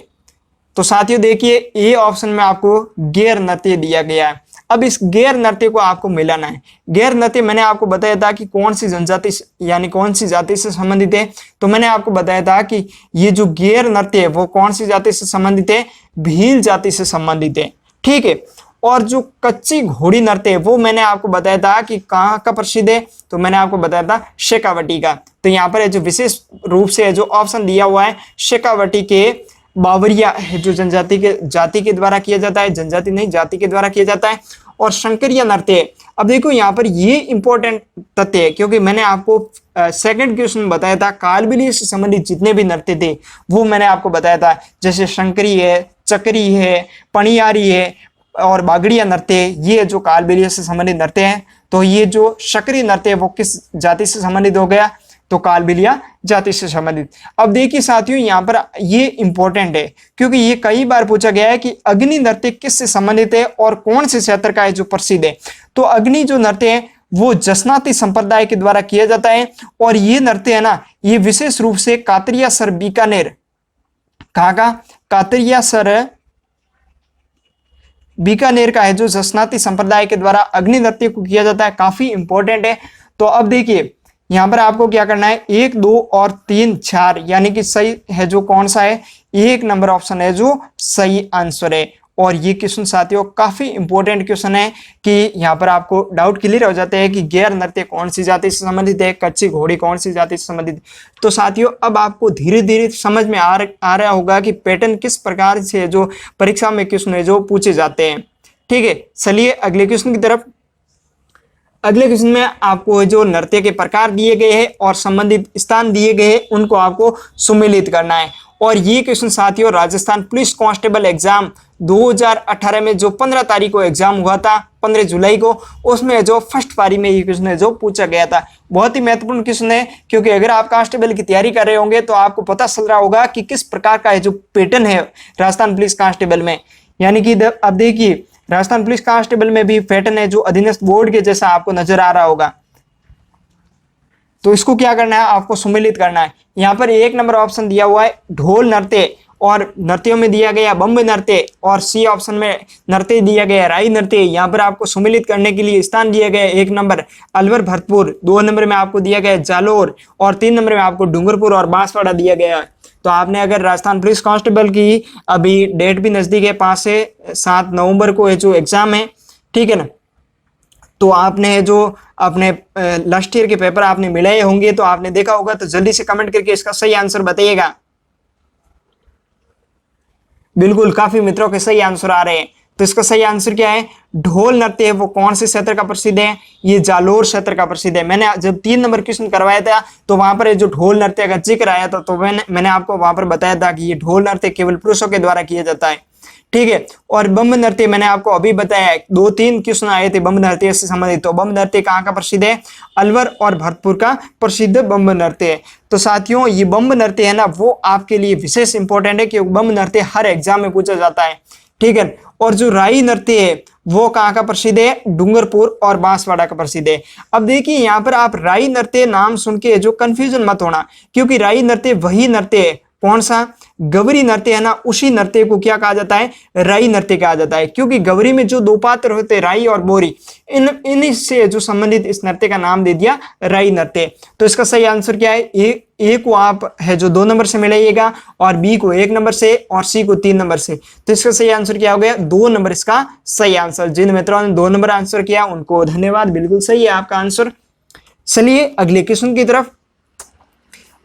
तो साथियों देखिए ए ऑप्शन में आपको गैर नृत्य दिया गया है। अब इस गैर नृत्य को आपको मिलाना है। गैर नृत्य मैंने आपको बताया था कि कौन सी जनजाति यानी कौन सी जाति से संबंधित है। तो मैंने आपको बताया था कि ये जो गैर नृत्य है वो कौन सी जाति से संबंधित है, भील जाति से संबंधित है, ठीक है। और जो कच्ची घोड़ी नृत्य है वो मैंने आपको बताया था कि कहाँ का प्रसिद्ध है, तो मैंने आपको बताया था शेखावटी का। तो यहाँ पर जो विशेष रूप से जो ऑप्शन दिया हुआ है शेखावटी के बावरिया है जो जाति के द्वारा किया जाता है, जनजाति नहीं जाति के द्वारा किया जाता है। और शंकरिया नृत्य, अब देखो यहाँ पर ये इंपॉर्टेंट तथ्य है क्योंकि मैंने आपको सेकंड क्वेश्चन बताया था कालबेलिया से संबंधित जितने भी नृत्य थे वो मैंने आपको बताया था, जैसे शंकरी है, चक्री है, पणियारी है और बागड़िया नृत्य, ये जो कालबेलिया से संबंधित नृत्य हैं। तो ये जो शकरी नृत्य है वो किस जाति से संबंधित हो गया, तो कालबेलिया जाति से संबंधित। अब देखिए साथियों यहाँ पर ये इंपॉर्टेंट है क्योंकि ये कई बार पूछा गया है कि अग्नि नृत्य किससे संबंधित है और कौन से क्षेत्र का है जो प्रसिद्ध है। तो अग्नि जो नृत्य है वो जसनाती संप्रदाय के द्वारा किया जाता है और ये नृत्य है ना, ये विशेष रूप से कातरिया सर बीकानेर, कहाँ का, कातरिया सर बीकानेर का है जो जसनाती संप्रदाय के द्वारा अग्नि नृत्य को किया जाता है, काफी इंपॉर्टेंट है। तो अब देखिए यहां पर आपको क्या करना है, 1, 2 और 3, 4 यानी कि सही है जो कौन सा है, 1 नंबर ऑप्शन है जो सही आंसर है। और ये क्वेश्चन साथियों काफी इंपॉर्टेंट क्वेश्चन है कि यहाँ पर आपको डाउट क्लियर हो जाते हैं कि गैर नृत्य कौन सी जाति से संबंधित है, कच्ची घोड़ी कौन सी जाति से संबंधित। तो साथियों अब आपको धीरे धीरे समझ में आ रहा होगा कि पैटर्न किस प्रकार से जो परीक्षा में क्वेश्चन है जो पूछे जाते हैं। ठीक है, चलिए अगले क्वेश्चन की तरफ। अगले क्वेश्चन में आपको जो नृत्य के प्रकार दिए गए हैं और संबंधित स्थान दिए गए हैं उनको आपको सुमेलित करना है। और ये क्वेश्चन साथियों राजस्थान पुलिस कांस्टेबल एग्जाम 2018 में जो 15 तारीख को एग्जाम हुआ था, 15 जुलाई को, उसमें जो फर्स्ट पारी में ये क्वेश्चन है जो पूछा गया था। बहुत ही महत्वपूर्ण क्वेश्चन है क्योंकि अगर आप कांस्टेबल की तैयारी कर रहे होंगे तो आपको पता चल रहा होगा कि किस प्रकार का है जो पैटर्न है राजस्थान पुलिस कांस्टेबल में। यानी कि अब देखिए राजस्थान पुलिस कांस्टेबल में भी पैटर्न है जो अधीनस्थ बोर्ड के जैसा आपको नजर आ रहा होगा। तो इसको क्या करना है, आपको सुमेलित करना है। यहाँ पर 1 नंबर ऑप्शन दिया हुआ है ढोल नृत्य और नृत्यों में दिया गया बम्ब नृत्य, और सी ऑप्शन में नृत्य दिया गया राई नृत्य। यहाँ पर आपको सुमेलित करने के लिए स्थान दिया गया 1 नंबर अलवर भरतपुर, 2 नंबर में आपको दिया गया जालोर और 3 नंबर में आपको डूंगरपुर और बांसवाड़ा दिया गया है। तो आपने अगर राजस्थान पुलिस कांस्टेबल की अभी डेट भी नजदीक है, 5 से 7 नवंबर को जो एग्जाम है, ठीक है ना, तो आपने जो अपने लास्ट ईयर के पेपर आपने मिलाए होंगे तो आपने देखा होगा। तो जल्दी से कमेंट करके इसका सही आंसर बताइएगा। बिल्कुल काफी मित्रों के सही आंसर आ रहे हैं। तो इसका सही आंसर क्या है, ढोल नृत्य है वो कौन से क्षेत्र का प्रसिद्ध है, ये जालोर क्षेत्र का प्रसिद्ध है। मैंने जब 3 नंबर क्वेश्चन करवाया था तो वहां पर जो ढोल नृत्य का जिक्र आया था तो मैंने आपको वहां पर बताया था कि ये ढोल नृत्य केवल पुरुषों के द्वारा किया जाता है। ठीक है, और बम्ब नृत्य मैंने आपको अभी बताया है, 2-3 क्वेश्चन आए थे बम्ब नृत्य से संबंधित। तो बम्ब नृत्य कहाँ का प्रसिद्ध है, अलवर और भरतपुर का प्रसिद्ध बम्ब नृत्य है। तो साथियों ये बम्ब नृत्य है ना वो आपके लिए विशेष इंपॉर्टेंट है क्योंकि बम्ब नृत्य हर एग्जाम में पूछा जाता है। ठीक है, और जो राई नृत्य है वो कहाँ का प्रसिद्ध है, डूंगरपुर और बांसवाड़ा का प्रसिद्ध है। अब देखिए यहाँ पर आप राई नृत्य नाम सुन के जो कंफ्यूजन मत होना, क्योंकि राई नृत्य वही नृत्य है, कौन सा, गवरी नृत्य है ना, उसी नृत्य को क्या कहा जाता है, राई नृत्य कहा जाता है। क्योंकि गवरी में जो 2 पात्र होते हैं राई और बोरी, इन से जो संबंधित इस नृत्य का नाम दे दिया राई नृत्य। तो इसका सही आंसर क्या है, ए को आप है जो 2 नंबर से मिलाइएगा और बी को 1 नंबर से और सी को 3 नंबर से। तो इसका सही आंसर क्या हो गया, 2 नंबर इसका सही आंसर। जिन मित्रों ने 2 नंबर आंसर किया उनको धन्यवाद, बिल्कुल सही है आपका आंसर। चलिए अगले क्वेश्चन की तरफ।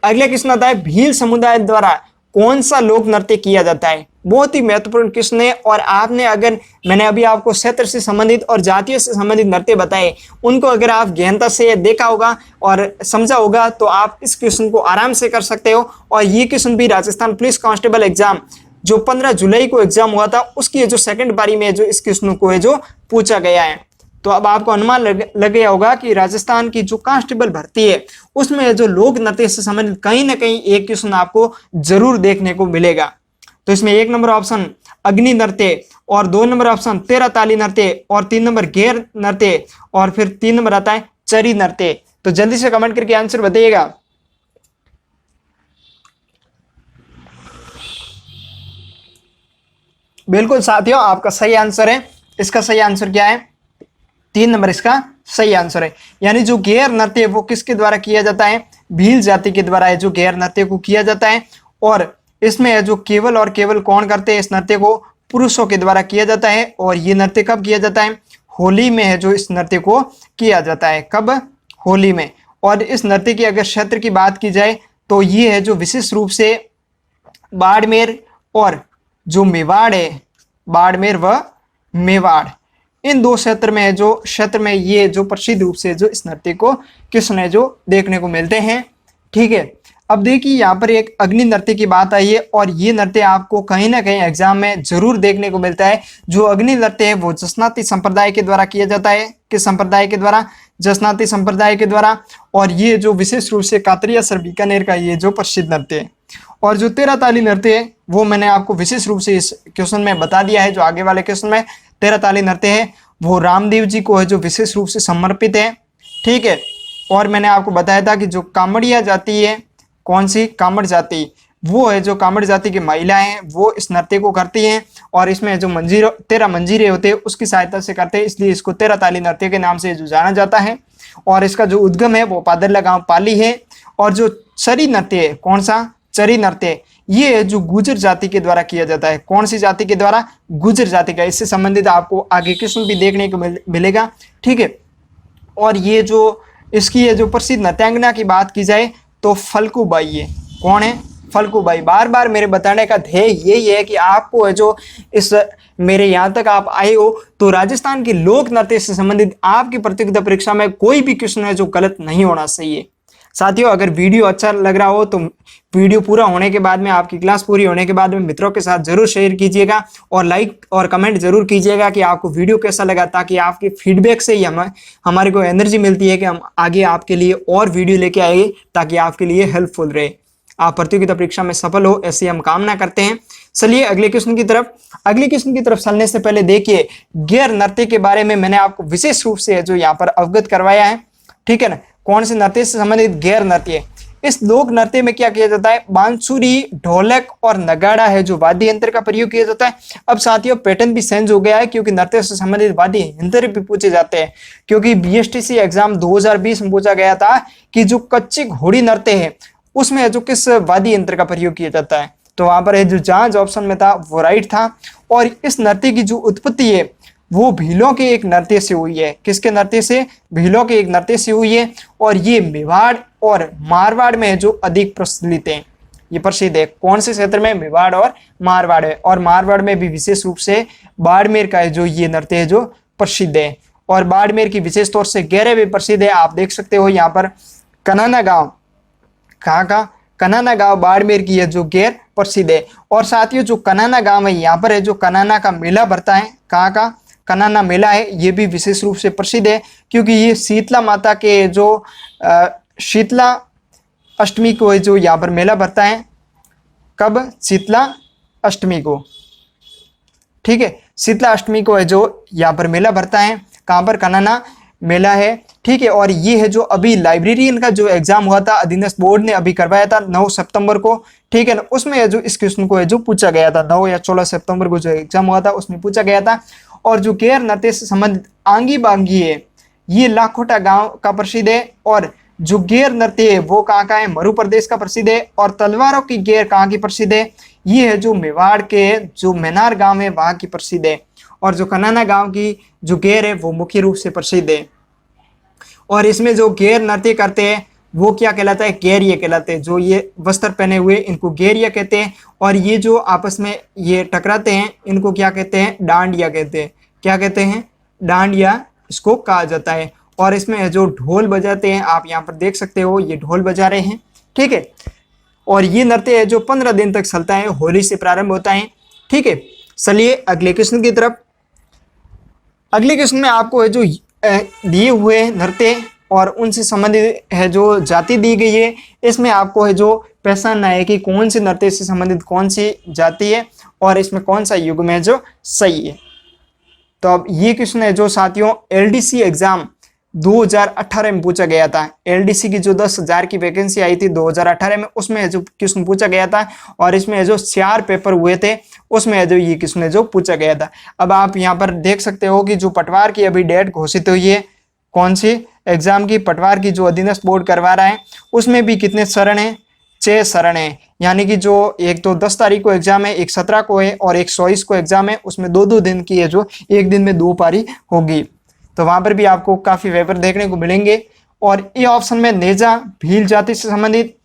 अगला क्वेश्चन आता है भील समुदाय द्वारा कौन सा लोक नृत्य किया जाता है। बहुत ही महत्वपूर्ण क्वेश्चन है और आपने अगर मैंने अभी आपको क्षेत्र से संबंधित और जातियों से संबंधित नृत्य बताए उनको अगर आप गहनता से देखा होगा और समझा होगा तो आप इस क्वेश्चन को आराम से कर सकते हो। और ये क्वेश्चन भी राजस्थान पुलिस कांस्टेबल एग्जाम जो 15 जुलाई को एग्जाम हुआ था उसकी जो सेकंड पारी में जो इस क्वेश्चन को है जो पूछा गया है। तो अब आपको अनुमान लग गया होगा कि राजस्थान की जो कांस्टेबल भर्ती है उसमें जो लोक नृत्य से संबंधित कहीं ना कहीं एक क्वेश्चन आपको जरूर देखने को मिलेगा। तो इसमें 1 नंबर ऑप्शन अग्नि नृत्य और 2 नंबर ऑप्शन 13 ताली नृत्य और 3 नंबर गैर नृत्य और फिर 3 नंबर आता है चरी नृत्य। तो जल्दी से कमेंट करके आंसर बताइएगा। बिल्कुल साथियों आपका सही आंसर है। इसका सही आंसर क्या है, 3 नंबर इसका सही आंसर है। यानी जो गैर नृत्य वो किसके द्वारा किया जाता है, भील जाति के द्वारा है जो गैर नृत्य को किया जाता है। और इसमें जो केवल और केवल कौन करते हैं इस नृत्य को, पुरुषों के द्वारा किया जाता है। और ये नृत्य कब किया जाता है, होली में है जो इस नृत्य को किया जाता है। कब, होली में। और इस नृत्य की अगर क्षेत्र की बात की जाए तो ये है जो विशेष रूप से बाड़मेर और जो मेवाड़ है, बाड़मेर व मेवाड़, इन दो क्षेत्र में ये जो प्रसिद्ध रूप से जो इस नृत्य को कृष्ण जो देखने को मिलते हैं। ठीक है, अब देखिए यहाँ पर एक अग्नि नृत्य की बात आई है और ये नृत्य आपको कहीं ना कहीं एग्जाम में जरूर देखने को मिलता है। जो अग्नि नृत्य है वो जसनाती संप्रदाय के द्वारा किया जाता है। किस संप्रदाय के द्वारा? जसनाती संप्रदाय के द्वारा। और ये जो विशेष रूप से कातरिया सर बीकानेर का ये जो प्रसिद्ध नृत्य है। और जो तेरह ताली नृत्य है वो मैंने आपको विशेष रूप से इस क्वेश्चन में बता दिया है। जो आगे वाले क्वेश्चन में तेरह ताली नृत्य है वो रामदेव जी को है जो विशेष रूप से समर्पित है। ठीक है, और मैंने आपको बताया था कि जो कामड़िया जाति है, कौन सी? कामड़ जाति, वो है जो कामड़ जाति की महिलाएं हैं वो इस नृत्य को करती हैं और इसमें जो मंजीर 13 मंजीरे होते हैं उसकी सहायता से करते हैं, इसलिए इसको तेरह ताली नृत्य के नाम से जो जाना जाता है। और इसका जो उद्गम है वो पादरला गांव पाली है। और जो चरी नृत्य है, कौन सा? चरी नृत्य, ये जो गुर्जर जाति के द्वारा किया जाता है। कौन सी जाति के द्वारा? गुर्जर जाति का। इससे संबंधित आपको आगे क्वेश्चन भी देखने को मिलेगा। ठीक है, और ये जो इसकी ये जो प्रसिद्ध नृत्यांगना की बात की जाए तो फल्गुबाई है। कौन है? फल्गुबाई। बार बार मेरे बताने का ध्येय यही है कि आपको है जो इस मेरे यहाँ तक आप आए हो तो राजस्थान के लोक नृत्य से संबंधित आपकी प्रतियोगिता परीक्षा में कोई भी क्वेश्चन है जो गलत नहीं होना चाहिए। साथियों, अगर वीडियो अच्छा लग रहा हो तो वीडियो पूरा होने के बाद में, आपकी क्लास पूरी होने के बाद में मित्रों के साथ जरूर शेयर कीजिएगा और लाइक और कमेंट जरूर कीजिएगा कि आपको वीडियो कैसा लगा, ताकि आपके फीडबैक से ही हमारे को एनर्जी मिलती है कि हम आगे आपके लिए और वीडियो लेके आएंगे ताकि आपके लिए हेल्पफुल रहे, आप प्रतियोगिता परीक्षा में सफल हो, ऐसी हम कामना करते हैं। चलिए अगले क्वेश्चन की तरफ चलने से पहले देखिए गैर नृत्य के बारे में मैंने आपको विशेष रूप से जो यहाँ पर अवगत करवाया है। ठीक है ना, कौन से नृत्य से संबंधित? गैर नृत्य। इस लोक नृत्य में क्या किया जाता है? बांसुरी, ढोलक और नगाड़ा है जो वाद्य यंत्र का प्रयोग किया जाता है। अब साथियों पैटर्न भी चेंज हो गया है क्योंकि नृत्य से संबंधित वाद्य यंत्र भी पूछे जाते हैं, क्योंकि बीएसटीसी एग्जाम 2020 में पूछा गया था कि जो कच्ची घोड़ी नृत्य है उसमें जो किस वाद्य यंत्र का प्रयोग किया जाता है, तो वहां पर जो जहां ऑप्शन में था वो राइट था। और इस नृत्य की जो उत्पत्ति है वो भीलों के एक नृत्य से हुई है। किसके नृत्य से? भीलों के एक नृत्य से हुई है। और ये मेवाड़ और मारवाड़ में जो अधिक प्रचलित है, ये प्रसिद्ध है। कौन से क्षेत्र में? मेवाड़ और मारवाड़ है। और मारवाड़ में भी विशेष रूप से बाड़मेर का जो ये नृत्य है जो प्रसिद्ध है। और बाड़मेर की विशेष तौर से गहरे भी प्रसिद्ध है। आप देख सकते हो यहाँ पर कनाना गांव, कहाँ का? कनाना गांव बाड़मेर की है जो गैर प्रसिद्ध है। और साथियों जो कनाना गांव है यहाँ पर है जो कनाना का मेला भरता है। कहाँ का? कनाना मेला है, ये भी विशेष रूप से प्रसिद्ध है क्योंकि ये शीतला माता के जो शीतला अष्टमी को जो यहाँ पर मेला भरता है। कब? शीतला अष्टमी को। ठीक है, शीतला अष्टमी को है जो यहाँ पर मेला भरता है। कहाँ पर? कनाना मेला है। ठीक है, और ये है जो अभी लाइब्रेरियन का जो एग्जाम हुआ था, अधीनस्थ बोर्ड ने अभी करवाया था 9 सितंबर को। ठीक है ना, उसमें है जो इस क्वेश्चन को है जो पूछा गया था। 9 या 16 सितंबर को जो एग्जाम हुआ था उसमें पूछा गया था। और जो गैर नृत्य से संबंधित आंगी बांगी है ये लाखोटा गांव का प्रसिद्ध है। और जो गैर नृत्य है वो कहाँ का है? मरु प्रदेश का प्रसिद्ध है। और तलवारों की गैर कहाँ की प्रसिद्ध है? ये है जो मेवाड़ के जो मेनार गांव है वहां की प्रसिद्ध है। और जो कनाना गांव की जो गैर है वो मुख्य रूप से प्रसिद्ध है। और इसमें जो गैर नृत्य करते हैं वो क्या कहलाता है? गैरिया कहलाते हैं। जो ये वस्त्र पहने हुए इनको गैरिया कहते हैं। और ये जो आपस में ये टकराते हैं इनको क्या कहते हैं? डांडिया कहते हैं। क्या कहते हैं? डांडिया इसको कहा जाता है। और इसमें जो ढोल बजाते हैं, आप यहाँ पर देख सकते हो ये ढोल बजा रहे हैं। ठीक है, और ये नृत्य है जो 15 दिन तक चलता है, होली से प्रारंभ होता है। ठीक है, चलिए अगले क्वेश्चन की तरफ। अगले क्वेश्चन में आपको है जो दिए हुए नृत्य और उनसे संबंधित है जो जाति दी गई है, इसमें आपको है जो पहचानना है कि कौन सी नृत्य से संबंधित कौन सी जाति है और इसमें कौन सा युग में जो सही है। तो अब ये क्वेश्चन है जो साथियों एलडीसी एग्जाम 2018 में पूछा गया था। एलडीसी की जो 10,000 की वैकेंसी आई थी 2018 में, उसमें जो क्वेश्चन पूछा गया था और इसमें जो 4 पेपर हुए थे उसमें जो ये क्वेश्चन जो पूछा गया था। अब आप यहाँ पर देख सकते हो कि जो पटवार की अभी डेट घोषित हुई है, कौन सी एग्जाम की? पटवार की जो अधीनस्थ बोर्ड करवा रहा है उसमें भी कितने चरण है? 6 चरण है। यानी कि जो एक तो 10 तारीख को एग्जाम है, एक 17 को है और एक 24 को एग्जाम है। उसमें 2-2 दिन की है जो एक दिन में 2 पारी होगी। तो वहां पर भी आपको काफी पेपर देखने को मिलेंगे। और ए ऑप्शन में नेजा भील जाति से संबंधित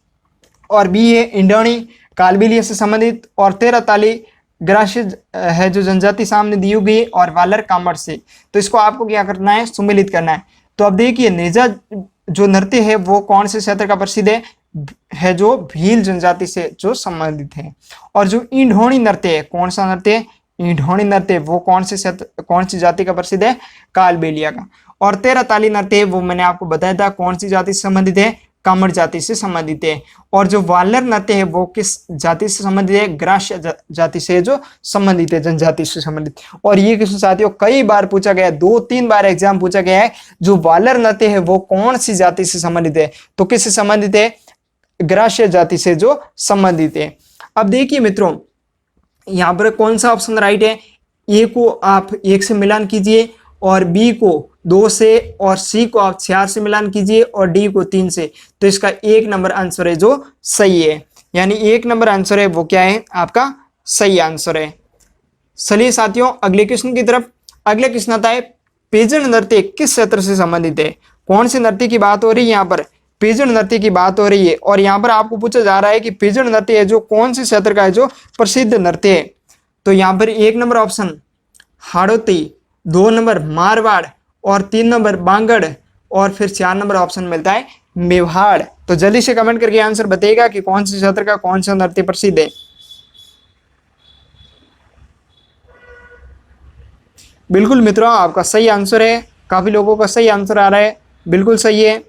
और बी है इंडोनी कालबेलिया से संबंधित, और 13 ताली ग्रास्य है जो जनजाति सामने दी गई, और वालर कामड़ से। तो इसको आपको क्या करना है, सुमेलित करना है। तो अब देखिए नेजा जो नृत्य है वो कौन से क्षेत्र का प्रसिद्ध है जो भील जनजाति से जो संबंधित है। और जो ईंढोणी नृत्य है, कौन सा नृत्य, ईंढोणी नृत्य, वो कौन सी जाति का प्रसिद्ध है, कालबेलिया का। और 13 ताली नृत्य वो मैंने आपको बताया था कौन सी जाति से संबंधित है, कामड़ जाति से संबंधित है। और जो वालर नृत्य है वो किस जाति से संबंधित है, ग्रास्य जाति से जो संबंधित है, जनजाति से संबंधित। और ये क्वेश्चन साथियों कई बार पूछा गया है, 2-3 बार एग्जाम पूछा गया है, जो वालर नृत्य है वो कौन सी जाति से संबंधित है, तो किससे संबंधित है, ग्रास्य जाति से जो संबंधित है। अब देखिए मित्रों यहाँ पर कौन सा ऑप्शन राइट है, ए को आप 1 से मिलान कीजिए, और बी को 2 से, और सी को आप 4 से मिलान कीजिए, और डी को 3 से। तो इसका 1 नंबर आंसर है जो सही है, यानी 1 नंबर आंसर है वो क्या है, आपका सही आंसर है। चलिए साथियों अगले क्वेश्चन की तरफ। अगला क्वेश्चन आता है पेजन नृत्य किस क्षेत्र से संबंधित है। कौन से नृत्य की बात हो रही है, यहाँ पर पेजन नृत्य की बात हो रही है। और यहाँ पर आपको पूछा जा रहा है कि पेजन नृत्य है जो कौन से क्षेत्र का है जो प्रसिद्ध नृत्य है। तो यहाँ पर 1 number option Hadoti, 2 number Marwar, और 3 नंबर बांगड़, और फिर 4 नंबर ऑप्शन मिलता है मेवाड़। तो जल्दी से कमेंट करके आंसर बताइएगा कि कौन से क्षेत्र का कौन सा नृत्य प्रसिद्ध है। बिल्कुल मित्रों आपका सही आंसर है, काफी लोगों का सही आंसर आ रहा है, बिल्कुल सही है।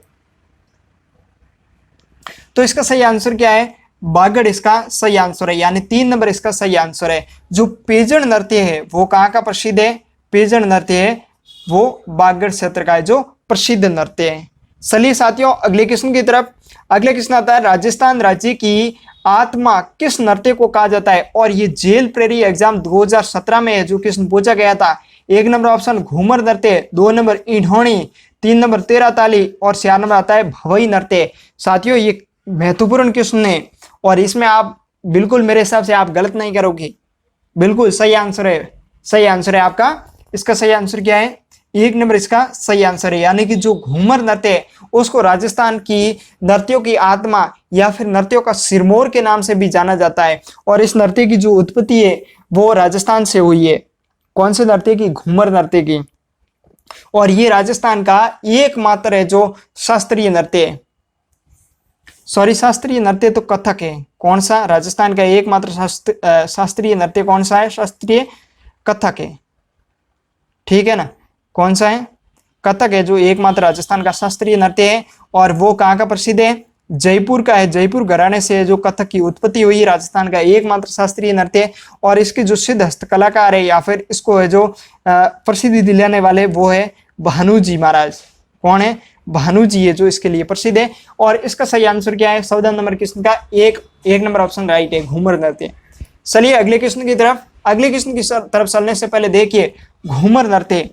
तो इसका सही आंसर क्या है, बागड़ इसका सही आंसर है, यानी 3 नंबर इसका सही आंसर है। जो पेजन नृत्य है वो कहाँ का प्रसिद्ध है, पेजन नृत्य है वो बागड़ क्षेत्र का है जो प्रसिद्ध नृत्य है। चलिए साथियों अगले क्वेश्चन की तरफ। अगले क्वेश्चन आता है राजस्थान राज्य की आत्मा किस नृत्य को कहा जाता है। और ये जेल प्रेरी एग्जाम 2017 में जो क्वेश्चन पूछा गया था। 1 नंबर ऑप्शन घूमर नृत्य, 2 नंबर ईंढोणी, 3 नंबर 13 ताली, और 4 नंबर आता है भवई नृत्य। साथियों ये महत्वपूर्ण क्वेश्चन है, और इसमें आप बिल्कुल मेरे हिसाब से आप गलत नहीं करोगे, बिल्कुल सही आंसर है, सही आंसर है आपका। इसका सही आंसर क्या है, 1 नंबर इसका सही आंसर है, यानी कि जो घूमर नृत्य है उसको राजस्थान की नृत्यों की आत्मा या फिर नृत्यों का सिरमौर के नाम से भी जाना जाता है। और इस नृत्य की जो उत्पत्ति है वो राजस्थान से हुई है। कौन से नृत्य की, घूमर नृत्य की। और ये राजस्थान का एकमात्र है जो शास्त्रीय नृत्य है, सॉरी शास्त्रीय नृत्य तो कथक है। कौन सा, राजस्थान का एकमात्र शास्त्रीय नृत्य कौन सा है, शास्त्रीय कथक है, ठीक है ना। कौन सा है, कथक है जो एकमात्र राजस्थान का शास्त्रीय नृत्य है। और वो कहाँ का प्रसिद्ध है, जयपुर का है। जयपुर घराने से जो कथक की उत्पत्ति हुई, राजस्थान का एकमात्र शास्त्रीय नृत्य है। और इसके जो सिद्ध हस्तकलाकार है या फिर इसको है जो प्रसिद्धि दिलाने वाले वो है भानुजी महाराज। कौन है, भानुजी है जो इसके लिए प्रसिद्ध है। और इसका सही आंसर क्या है, 14 नंबर क्वेश्चन का एक नंबर ऑप्शन राइट है, घूमर नृत्य। चलिए अगले क्वेश्चन की तरफ। अगले क्वेश्चन की तरफ चलने से पहले देखिए घूमर नृत्य,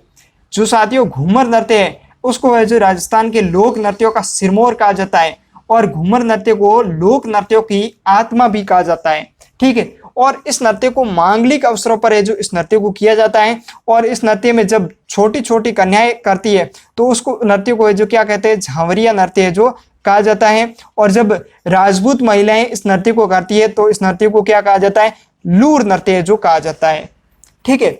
जो साथियों घूमर नृत्य है उसको है जो राजस्थान के लोक नृत्यों का सिरमौर कहा जाता है। और घूमर नृत्य को लोक नृत्यों की आत्मा भी कहा जाता है, ठीक है। और इस नृत्य को मांगलिक अवसरों पर है जो इस नृत्य को किया जाता है। और इस नृत्य में जब छोटी छोटी कन्याएं करती है तो उसको नृत्य को है जो क्या कहते हैं, झांवरिया नृत्य है जो कहा जाता है। और जब राजपूत महिलाएं इस नृत्य को करती है तो इस नृत्य को क्या कहा जाता है, लूर नृत्य जो कहा जाता है, ठीक है।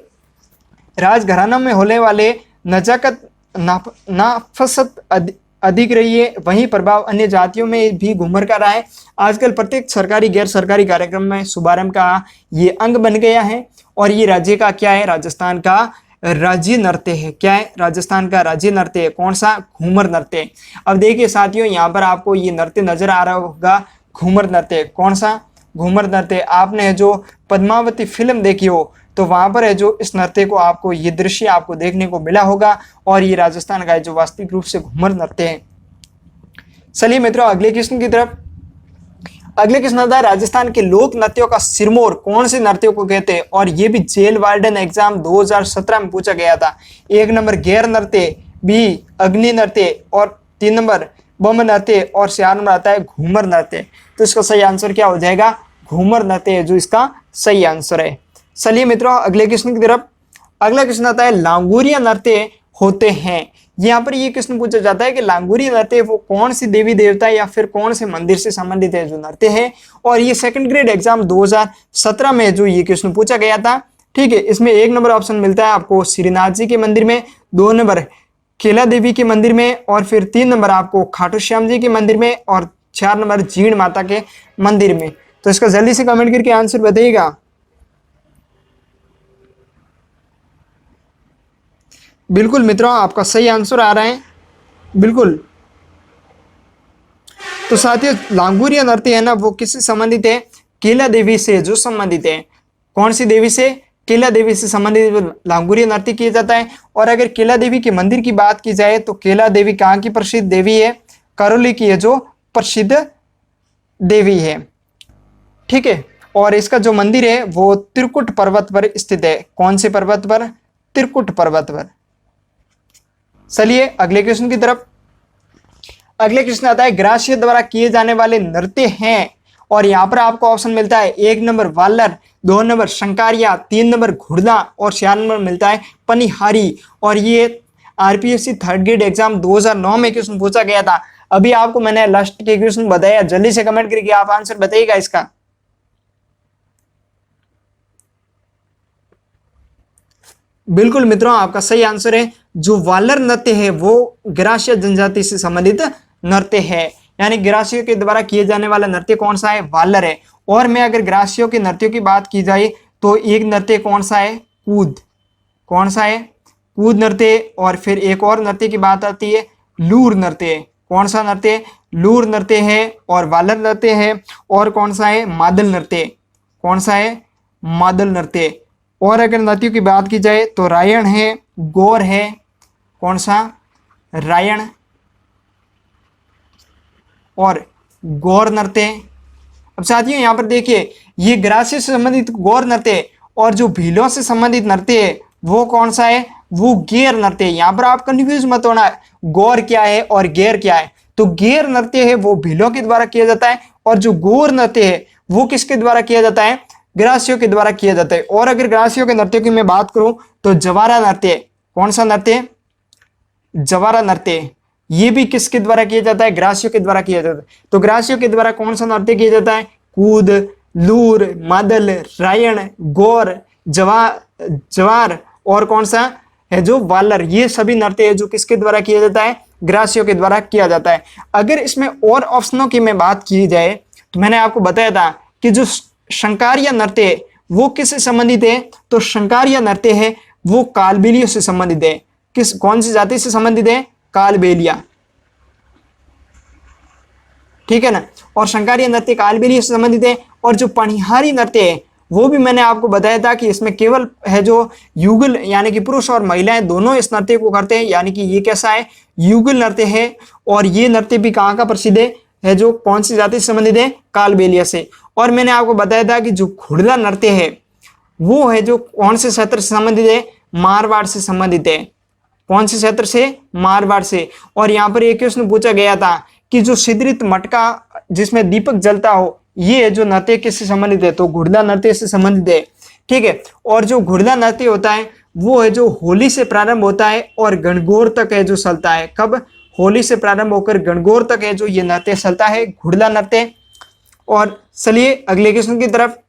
राजघराना में होने वाले नजाकत नाफसत अधिक रही है, वहीं प्रभाव अन्य जातियों में भी घूमर का रहा है। आजकल प्रत्येक सरकारी गैर सरकारी कार्यक्रम में शुभारंभ का ये अंग बन गया है। और ये राज्य का क्या है, राजस्थान का राज्य नृत्य है। क्या है, राजस्थान का राज्य नृत्य है। कौन सा, घूमर नृत्य। अब देखिए साथियों यहाँ पर आपको ये नृत्य नजर आ रहा होगा, घूमर नृत्य। कौन सा, घूमर नृत्य। आपने जो पद्मावती फिल्म देखी हो तो वहां पर है जो इस नृत्य को आपको ये दृश्य आपको देखने को मिला होगा। और ये राजस्थान का जो वास्तविक रूप से घूमर नृत्य है। चलिए मित्रों अगले क्वेश्चन की तरफ। अगले क्वेश्चन आता है राजस्थान के लोक नृत्यों का सिरमौर कौन से नृत्यों को कहते हैं। और ये भी जेल वार्डन एग्जाम 2017 में पूछा गया था। 1 नंबर गैर नृत्य, बी अग्नि नृत्य, और 3 नंबर बम नृत्य, और 4 नंबर आता है घूमर नृत्य। तो इसका सही आंसर क्या हो जाएगा, घूमर नृत्य जो इसका सही आंसर है। चलिए मित्रों अगले क्वेश्चन की तरफ। अगला क्वेश्चन आता है लांगुरिया नृत्य होते हैं यहाँ पर ये क्वेश्चन पूछा जाता है कि लांगुरी नृत्य वो कौन सी देवी देवता या फिर कौन से मंदिर से संबंधित है जो नृत्य है। और ये सेकंड ग्रेड एग्जाम 2017 में जो ये क्वेश्चन पूछा गया था। ठीक है, इसमें 1 नंबर ऑप्शन मिलता है आपको श्रीनाथ जी के मंदिर में, 2 नंबर केला देवी के मंदिर में, और फिर 3 नंबर आपको खाटू श्याम जी के मंदिर में, और 4 नंबर जीण माता के मंदिर में। तो इसका जल्दी से कमेंट करके आंसर बताइएगा। बिल्कुल मित्रों, आपका सही आंसर आ रहा है, बिल्कुल। तो साथियों, लांगुरिया नृत्य है ना वो किससे संबंधित है? केला देवी से जो संबंधित है। कौन सी देवी से? केला देवी से संबंधित लांगुरिया नृत्य किया जाता है। और अगर केला देवी के मंदिर की बात की जाए तो केला देवी कहाँ की प्रसिद्ध देवी है? करौली की है जो प्रसिद्ध देवी है। ठीक है, और इसका जो मंदिर है वो त्रिकुट पर्वत पर स्थित है। कौन से पर्वत पर? त्रिकुट पर्वत पर। चलिए अगले क्वेश्चन की तरफ। अगले क्वेश्चन आता है ग्रासिया द्वारा किए जाने वाले नृत्य हैं, और यहाँ पर आपको ऑप्शन मिलता है 1 नंबर वालर, 2 नंबर शंकारिया, 3 नंबर घुड़दा, और 4 नंबर मिलता है पनिहारी। और ये आरपीएससी थर्ड ग्रेड एग्जाम 2009 में क्वेश्चन पूछा गया था। अभी आपको मैंने लास्ट के क्वेश्चन बताया, जल्दी से कमेंट करके आप आंसर बताइएगा इसका। बिल्कुल मित्रों, आपका सही आंसर है। जो वालर नृत्य है वो ग्रासिया जनजाति से संबंधित नृत्य है, यानी ग्रासियों के द्वारा किए जाने वाला नृत्य कौन सा है? वालर है। और मैं अगर ग्रासियों के नृत्यों की बात की जाए तो एक नृत्य कौन सा है? कूद। कौन सा है? कूद नृत्य। और फिर एक और नृत्य की बात आती है लूर नृत्य। कौन सा नृत्य? लूर नृत्य है। और वालर नृत्य है। और कौन सा है? मादल नृत्य। कौन सा है? मादल नृत्य। और अगर नृत्यों की बात की जाए तो रायण है, गौर है। कौन सा? रायण और गौर नृत्य। अब साथियों यहाँ पर देखिए, ये ग्रासिया से संबंधित गौर नृत्य, और जो भीलों से संबंधित नृत्य है वो कौन सा है? वो गेर नृत्य। यहाँ पर आप कंफ्यूज मत होना, गौर क्या है और गेर क्या है। तो गेर नृत्य है वो भीलों के द्वारा किया जाता है, और जो गौर नृत्य है वो किसके द्वारा किया जाता है? ग्रासियों के द्वारा किया जाता है। और अगर ग्रासियों के नृत्य की मैं बात करूं तो जवारा नृत्य। कौन सा नृत्य? जवारा नृत्य। ये भी किसके द्वारा किया जाता है? ग्रासियों के द्वारा किया जाता है। तो ग्रासियों के द्वारा कौन सा नृत्य किया जाता है? कूद, लूर, मादल, रायण, गौर, जवार, और कौन सा है? जो वालर। ये सभी नृत्य है जो किसके द्वारा किया जाता है? ग्रासियों के द्वारा किया जाता है। अगर इसमें और ऑप्शनों की मैं बात की जाए तो मैंने आपको बताया था कि जो शंकारिया नृत्य है वो किससे संबंधित है? तो शंकारिया नृत्य है वो कालबेलियों से संबंधित है। कौन सी जाति से संबंधित है? कालबेलिया। ठीक है ना। और शंकारिया नृत्य कालबेलिया से संबंधित है। और जो पनिहारी नृत्य है वो भी मैंने आपको बताया था कि इसमें केवल है जो युगल, यानी कि पुरुष और महिलाएं दोनों इस नृत्य को करते हैं, यानी कि ये कैसा है? युगल नृत्य है। और ये नृत्य भी कहाँ का प्रसिद्ध है जो कौन सी जाति से संबंधित है? कालबेलिया से। और मैंने आपको बताया था कि जो घुड़दा नृत्य है वो है जो कौन से क्षेत्र से संबंधित है? मारवाड़ से संबंधित है। कौन से क्षेत्र से? मारवाड़ से। और यहाँ पर एक क्वेश्चन पूछा गया था कि जो सिदरित मटका जिसमें दीपक जलता हो, ये जो नृत्य किससे संबंधित है? तो घुड़दा नृत्य से संबंधित है। ठीक है। और जो घुड़दा नृत्य होता है वो है जो होली से प्रारंभ होता है और गणगौर तक है जो चलता है। कब? होली से प्रारंभ होकर गणगौर तक है जो ये नृत्य चलता है, घुड़दा नृत्य। और चलिए अगले क्वेश्चन की तरफ।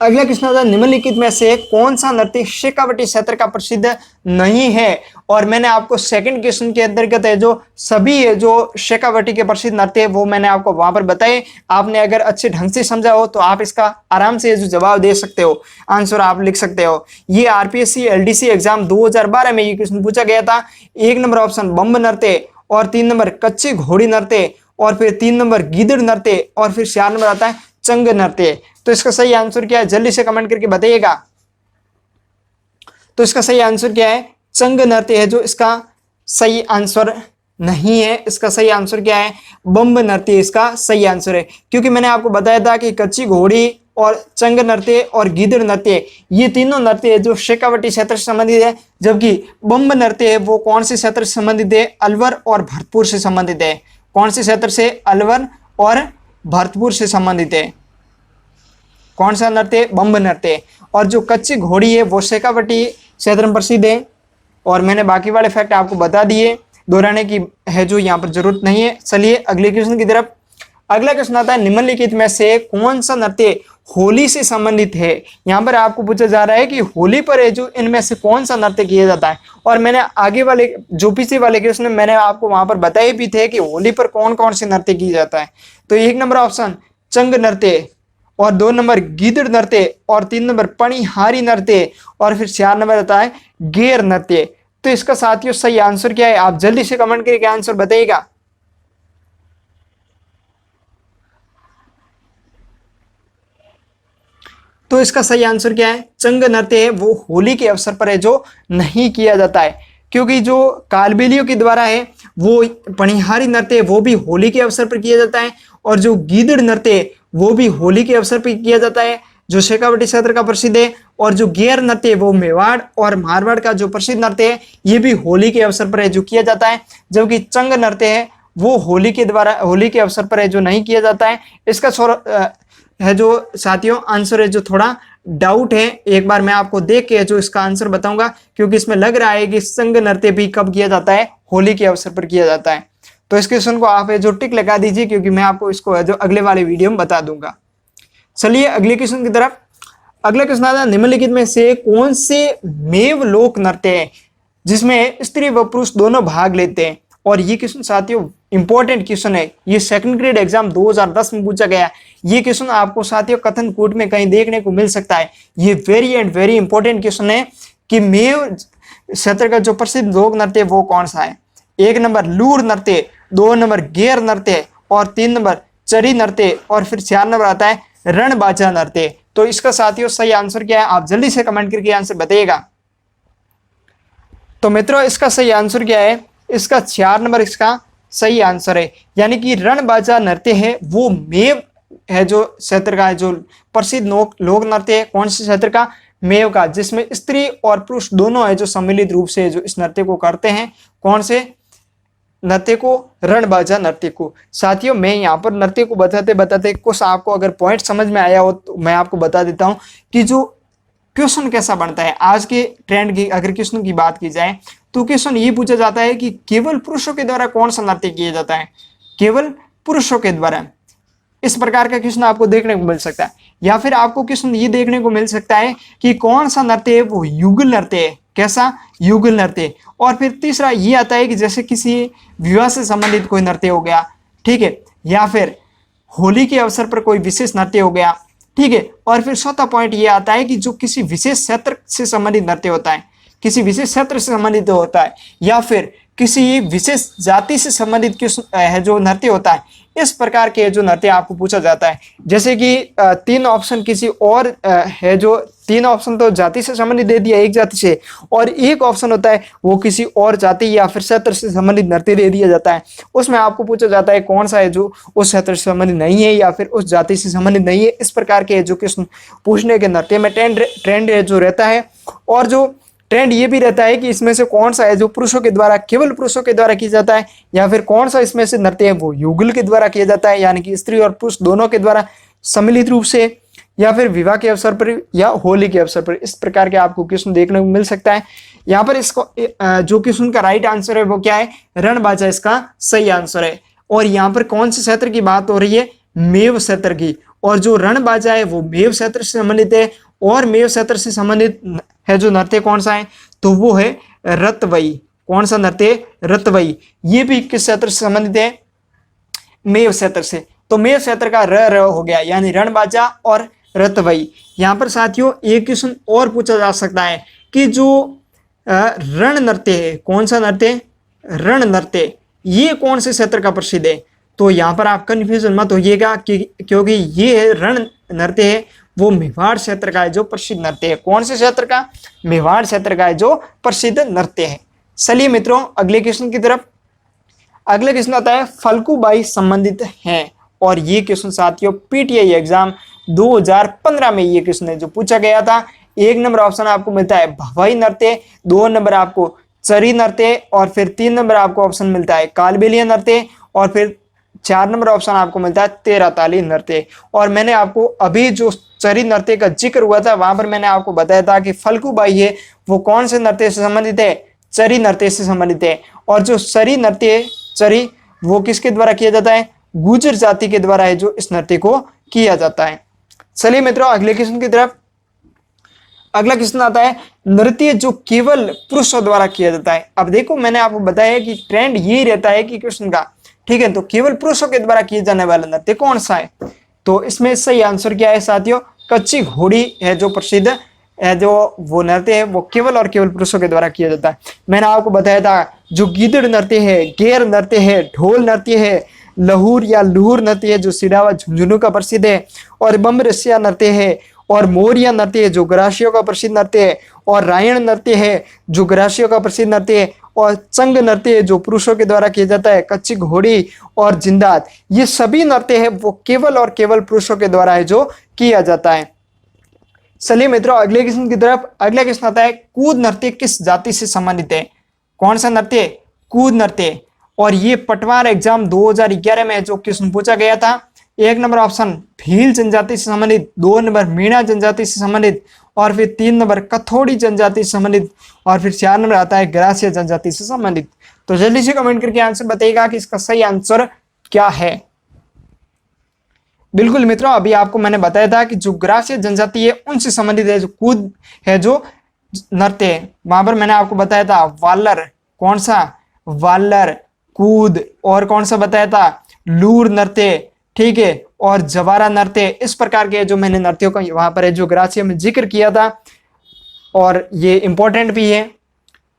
अगला क्वेश्चन होता है निम्नलिखित में से कौन सा नृत्य शेखावटी क्षेत्र का प्रसिद्ध नहीं है? और मैंने आपको सेकंड क्वेश्चन के अंतर्गत है जो सभी जो शेखावटी के प्रसिद्ध नृत्य है वो मैंने आपको वहां पर बताए। आपने अगर अच्छे ढंग से समझा हो तो आप इसका आराम से जो जवाब दे सकते हो, आंसर आप लिख सकते हो। ये आरपीएससी एलडीसी एग्जाम 2012 में ये क्वेश्चन पूछा गया था। 1 नंबर ऑप्शन बम्ब नृत्य, और 3 नंबर कच्ची घोड़ी नृत्य, और फिर 3 नंबर गीदड़ नृत्य, और फिर 4 नंबर आता है चंग नृत्य। तो इसका सही आंसर क्या है? जल्दी से कमेंट करके बताइएगा। तो इसका सही आंसर क्या है? चंग नृत्य है जो इसका सही आंसर नहीं है। इसका सही आंसर क्या है? बम्ब नृत्य इसका सही आंसर है। क्योंकि मैंने आपको बताया था कि कच्ची घोड़ी और चंग नृत्य और गीदड़ नृत्य ये तीनों नृत्य है जो शेखावटी क्षेत्र से संबंधित है, जबकि बम्ब नृत्य है वो कौन से क्षेत्र से संबंधित है? अलवर और भरतपुर से संबंधित है। कौन से क्षेत्र से? अलवर और भरतपुर से संबंधित है। कौन सा नृत्य? बम्ब नृत्य। और जो कच्ची घोड़ी है वो शेखावटी क्षेत्र में प्रसिद्ध है। और मैंने बाकी वाले फैक्ट आपको बता दिए, दोहराने की है जो यहाँ पर जरूरत नहीं है। चलिए अगले क्वेश्चन की तरफ। अगला क्वेश्चन आता है निम्नलिखित में से कौन सा नृत्य होली से संबंधित है। यहाँ पर आपको पूछा जा रहा है कि होली पर है जो इनमें से कौन सा नृत्य किया जाता है। और मैंने आगे वाले जो पीछे वाले क्वेश्चन में मैंने आपको वहां पर बताए भी थे कि होली पर कौन कौन से नृत्य किया जाता है। तो 1 नंबर ऑप्शन चंग नृत्य, और 2 नंबर गीदड़ नृत्य, और 3 नंबर पणिहारी नृत्य, और फिर 4 नंबर आता है गेर नृत्य। तो इसका साथियों सही आंसर क्या है, आप जल्दी से कमेंट करके आंसर बताइएगा। तो इसका सही आंसर क्या है, चंग नृत्य है वो होली के अवसर पर है जो नहीं किया जाता है, क्योंकि जो कालबेलियों के द्वारा है वो पणिहारी नृत्य वो भी होली के अवसर पर किया जाता है, और जो गीदड़ नृत्य वो भी होली के अवसर पर किया जाता है जो शेखावटी क्षेत्र का प्रसिद्ध है, और जो गेर नृत्य वो मेवाड़ और मारवाड़ का जो प्रसिद्ध नृत्य है ये भी होली के अवसर पर है जो किया जाता है, जबकि चंग नृत्य है वो होली के अवसर पर है जो नहीं किया जाता है। इसका है जो साथियों आंसर है जो थोड़ा डाउट है, एक बार मैं आपको देख के जो इसका आंसर बताऊंगा, क्योंकि इसमें लग रहा है कि संग नृत्य भी कब किया जाता है, होली के अवसर पर किया जाता है। तो इस क्वेश्चन को आप जो टिक लगा दीजिए, क्योंकि मैं आपको इसको जो अगले वाले वीडियो में बता दूंगा। चलिए अगले क्वेश्चन की तरफ। अगला क्वेश्चन आता है निम्नलिखित में से कौन से मेव लोक नृत्य है जिसमें स्त्री व पुरुष दोनों भाग लेते हैं। और ये क्वेश्चन साथियों इंपॉर्टेंट क्वेश्चन है, ये सेकंड ग्रेड एग्जाम 2010 में पूछा गया। ये क्वेश्चन आपको साथियों कथन कूट में कहीं देखने को मिल सकता है। ये वेरी इंपॉर्टेंट क्वेश्चन है कि मेव क्षेत्र का जो प्रसिद्ध लोक नृत्य वो कौन सा है। 1 नंबर लूर नृत्य, 2 नंबर गेर नृत्य, और 3 नंबर चरी नृत्य, और फिर 4 नंबर आता है रणबाजा नृत्य। तो इसका साथियों सही आंसर क्या है, आप जल्दी से कमेंट करके आंसर बताइएगा। तो मित्रों इसका सही आंसर क्या है, इसका 4 नंबर इसका सही आंसर है, यानी कि रणबाजा नृत्य है वो मेव है जो क्षेत्र का है जो प्रसिद्ध लोक नृत्य है। कौन से क्षेत्र का, मेव का, जिसमें स्त्री और पुरुष दोनों है जो सम्मिलित रूप से जो इस नृत्य को करते हैं। कौन से नृत्य को, रणबाजा नृत्य को। साथियों मैं यहाँ पर नृत्य को बताते बताते कुछ आपको अगर पॉइंट समझ में आया हो तो मैं आपको बता देता हूँ कि जो क्वेश्चन कैसा बनता है। आज के ट्रेंड की अगर क्वेश्चन की बात की जाए तो क्वेश्चन ये पूछा जाता है कि केवल पुरुषों के द्वारा कौन सा नृत्य किया जाता है, केवल पुरुषों के द्वारा। इस प्रकार का क्वेश्चन आपको देखने को मिल सकता है, या फिर आपको क्वेश्चन ये देखने को मिल सकता है कि कौन सा नृत्य है वो युगल नृत्य है। कैसा, युगल नृत्य। और फिर तीसरा ये आता है कि जैसे किसी विवाह से संबंधित कोई नृत्य हो गया, ठीक है, या फिर होली के अवसर पर कोई विशेष नृत्य हो गया, ठीक है। और फिर चौथा पॉइंट ये आता है कि जो किसी विशेष क्षेत्र से संबंधित नृत्य होता है, किसी विशेष क्षेत्र से संबंधित होता है, या फिर किसी विशेष जाति से संबंधित है जो नृत्य होता है। इस प्रकार के जो नृत्य आपको पूछा जाता है, जैसे कि 3 ऑप्शन किसी और है जो 3 ऑप्शन तो जाति से संबंधित दे दिया एक जाति से, और एक ऑप्शन होता है वो किसी और जाति या फिर क्षेत्र से संबंधित नृत्य दे दिया जाता है। उसमें आपको पूछा जाता है कौन सा है जो उस क्षेत्र से संबंधित नहीं है या फिर उस जाति से संबंधित नहीं है। इस प्रकार के एजुकेशन पूछने के नृत्य में ट्रेंड जो रहता है, और जो ट्रेंड ये भी रहता है कि इसमें से कौन सा है जो पुरुषों के द्वारा, केवल पुरुषों के द्वारा किया जाता है, या फिर कौन सा इसमें से नृत्य है वो युगल के द्वारा किया जाता है, यानी कि स्त्री और पुरुष दोनों के द्वारा सम्मिलित रूप से, या फिर विवाह के अवसर पर या होली के अवसर पर। इस प्रकार के आपको क्वेश्चन देखने को मिल सकता है। यहाँ पर इसको जो क्वेश्चन का राइट आंसर है वो क्या है, रणबाजा इसका सही आंसर है। और यहाँ पर कौन से क्षेत्र की बात हो रही है, मेव क्षेत्र की। और जो रणबाजा है वो मेव क्षेत्र से संबंधित है, और मेव क्षेत्र से संबंधित है जो नृत्य कौन सा है, तो वो है रतवई। कौन सा नृत्य, रतवई। ये भी किस क्षेत्र से संबंधित है, मेव क्षेत्र से। तो मेव क्षेत्र का र हो गया, यानी रणबाजा और रतवई। यहाँ पर साथियों एक क्वेश्चन और पूछा जा सकता है कि जो रण नृत्य है, कौन सा नृत्य, रण नृत्य, ये कौन से क्षेत्र का प्रसिद्ध है। तो यहाँ पर आप कंफ्यूजन मत होइएगा कि क्योंकि ये रण नृत्य है वो मेवाड़ क्षेत्र का है जो प्रसिद्ध नृत्य है। कौन से क्षेत्र का, मेवाड़ क्षेत्र का है जो प्रसिद्ध नृत्य है। चलिए मित्रों अगले क्वेश्चन की तरफ। अगले क्वेश्चन आता है फल्गुबाई संबंधित है, और ये क्वेश्चन साथियों पीटीआई एग्जाम 2015 में ये क्वेश्चन है जो पूछा गया था। 1 नंबर ऑप्शन आपको मिलता है भवाई नृत्य, 2 नंबर आपको चरी नृत्य, और फिर 3 नंबर आपको ऑप्शन मिलता है कालबेलिया नृत्य, और फिर 4 नंबर ऑप्शन आपको मिलता है तेरह ताली नृत्य। और मैंने आपको अभी जो चरी नृत्य का जिक्र हुआ था वहां पर मैंने आपको बताया था कि फल्गुबाई है वो कौन से नृत्य से संबंधित है, चरी नृत्य से संबंधित है। और जो चरी नृत्य चरी वो किसके द्वारा किया जाता है? गुर्जर जाति के द्वारा है जो इस नृत्य को किया जाता है। चलिए मित्रों अगले क्वेश्चन की तरफ। अगला क्वेश्चन आता है नृत्य जो केवल पुरुषों द्वारा किया जाता है। अब देखो मैंने आपको बताया कि ट्रेंड यही रहता है कि क्वेश्चन का, ठीक है, तो केवल पुरुषों के द्वारा किए जाने वाला नृत्य कौन सा है? तो इसमें सही आंसर क्या है साथियों? कच्ची घोड़ी है जो प्रसिद्ध है, जो वो नृत्य है वो केवल और केवल पुरुषों के द्वारा किया जाता है। मैंने आपको बताया था जो गीदड़ नृत्य है, गेर नृत्य है, ढोल नृत्य है, लहूर या लूर नृत्य है जो सिडावा झुंझुनू का प्रसिद्ध है, और बमरसिया नृत्य है, और मोरिया नृत्य है जो ग्रासियों का प्रसिद्ध नृत्य है, और रायण नृत्य है जो ग्रासियों का प्रसिद्ध नृत्य है, और चंग नृत्य है जो पुरुषों के द्वारा किया जाता है, कच्ची घोड़ी और जिंदात, ये सभी नृत्य है वो केवल और केवल पुरुषों के द्वारा है जो किया जाता है। चलिए मित्रों अगले क्वेश्चन की तरफ। अगला क्वेश्चन आता है कूद नृत्य किस जाति से संबंधित है? कौन सा नृत्य? कूद नृत्य। और ये पटवार एग्जाम 2011 में जो क्वेश्चन पूछा गया था। 1 नंबर ऑप्शन भील जनजाति से संबंधित, 2 नंबर मीणा जनजाति से संबंधित, और फिर 3 नंबर कथोड़ी जनजाति से संबंधित, और फिर 4 नंबर आता है ग्रासिया जनजाति से संबंधित। तो जल्दी से कमेंट करके आंसर बताइएगा कि इसका सही आंसर क्या है। बिल्कुल मित्रों अभी आपको मैंने बताया था कि जो ग्रासिया जनजाति है उनसे संबंधित है जो कूद है जो नृत्य है। वहां पर मैंने आपको बताया था वालर, कौन सा? वालर, कूद, और कौन सा बताया था? लूर नृत्य, ठीक है, और जवारा नृत्य। इस प्रकार के जो मैंने नृत्यों का वहां पर है जो ग्रासिया में जिक्र किया था, और ये इंपॉर्टेंट भी है।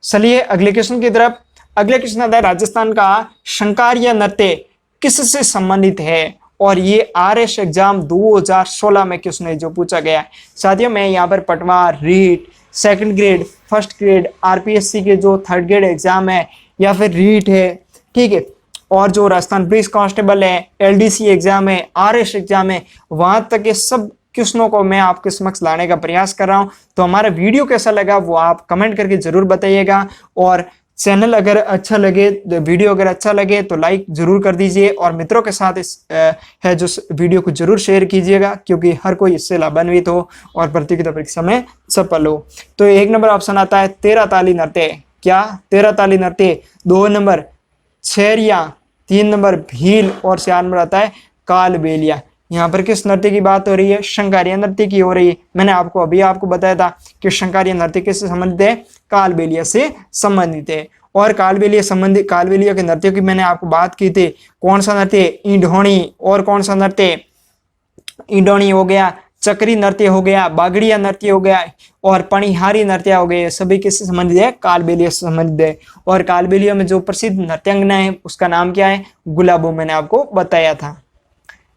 चलिए अगले क्वेश्चन की तरफ। अगले क्वेश्चन आता है राजस्थान का शंकारिया नृत्य किससे संबंधित है? और ये RS एग्जाम 2016 में क्वेश्चन है जो पूछा गया है। साथियों मैं यहाँ पर Patwar, REET, second grade, first grade, RPSC के जो 3rd ग्रेड एग्जाम है, या फिर रीट है, ठीक है, और जो राजस्थान पुलिस कांस्टेबल है, LDC एग्जाम है, RS एग्जाम है, वहां तक के सब क्वेश्चनों को मैं आपके समक्ष लाने का प्रयास कर रहा हूं। तो हमारा वीडियो कैसा लगा वो आप कमेंट करके जरूर बताइएगा, और चैनल अगर अच्छा लगे, वीडियो अगर अच्छा लगे तो लाइक जरूर कर दीजिए, और मित्रों के साथ इस है जो वीडियो को जरूर शेयर कीजिएगा, क्योंकि हर कोई इससे लाभान्वित हो और प्रतियोगिता परीक्षा में सफल हो। तो 1 नंबर ऑप्शन आता है 13 ताली नृत्य। क्या? 13 ताली नृत्य। 2 नंबर छेरिया, 3 नंबर भील, और 4 नंबर आता है कालबेलिया। यहाँ पर किस नृत्य की बात हो रही है? शंकारिया नृत्य की हो रही है। मैंने आपको बताया था कि शंकारिया नृत्य किससे संबंधित है? कालबेलिया से संबंधित है। और कालबेलिया के नृत्यों की मैंने आपको बात की थी। कौन सा नृत्य? ईंढोणी। और कौन सा नृत्य? ईंढोणी हो गया, चक्री नृत्य हो गया, बागड़िया नृत्य हो गया, और पणिहारी नृत्य हो गए। सभी किससे संबंधित है? कालबेलिया से संबंधित है। और कालबेलिया में जो प्रसिद्ध नृत्यांगना है उसका नाम क्या है? गुलाबो, मैंने आपको बताया था।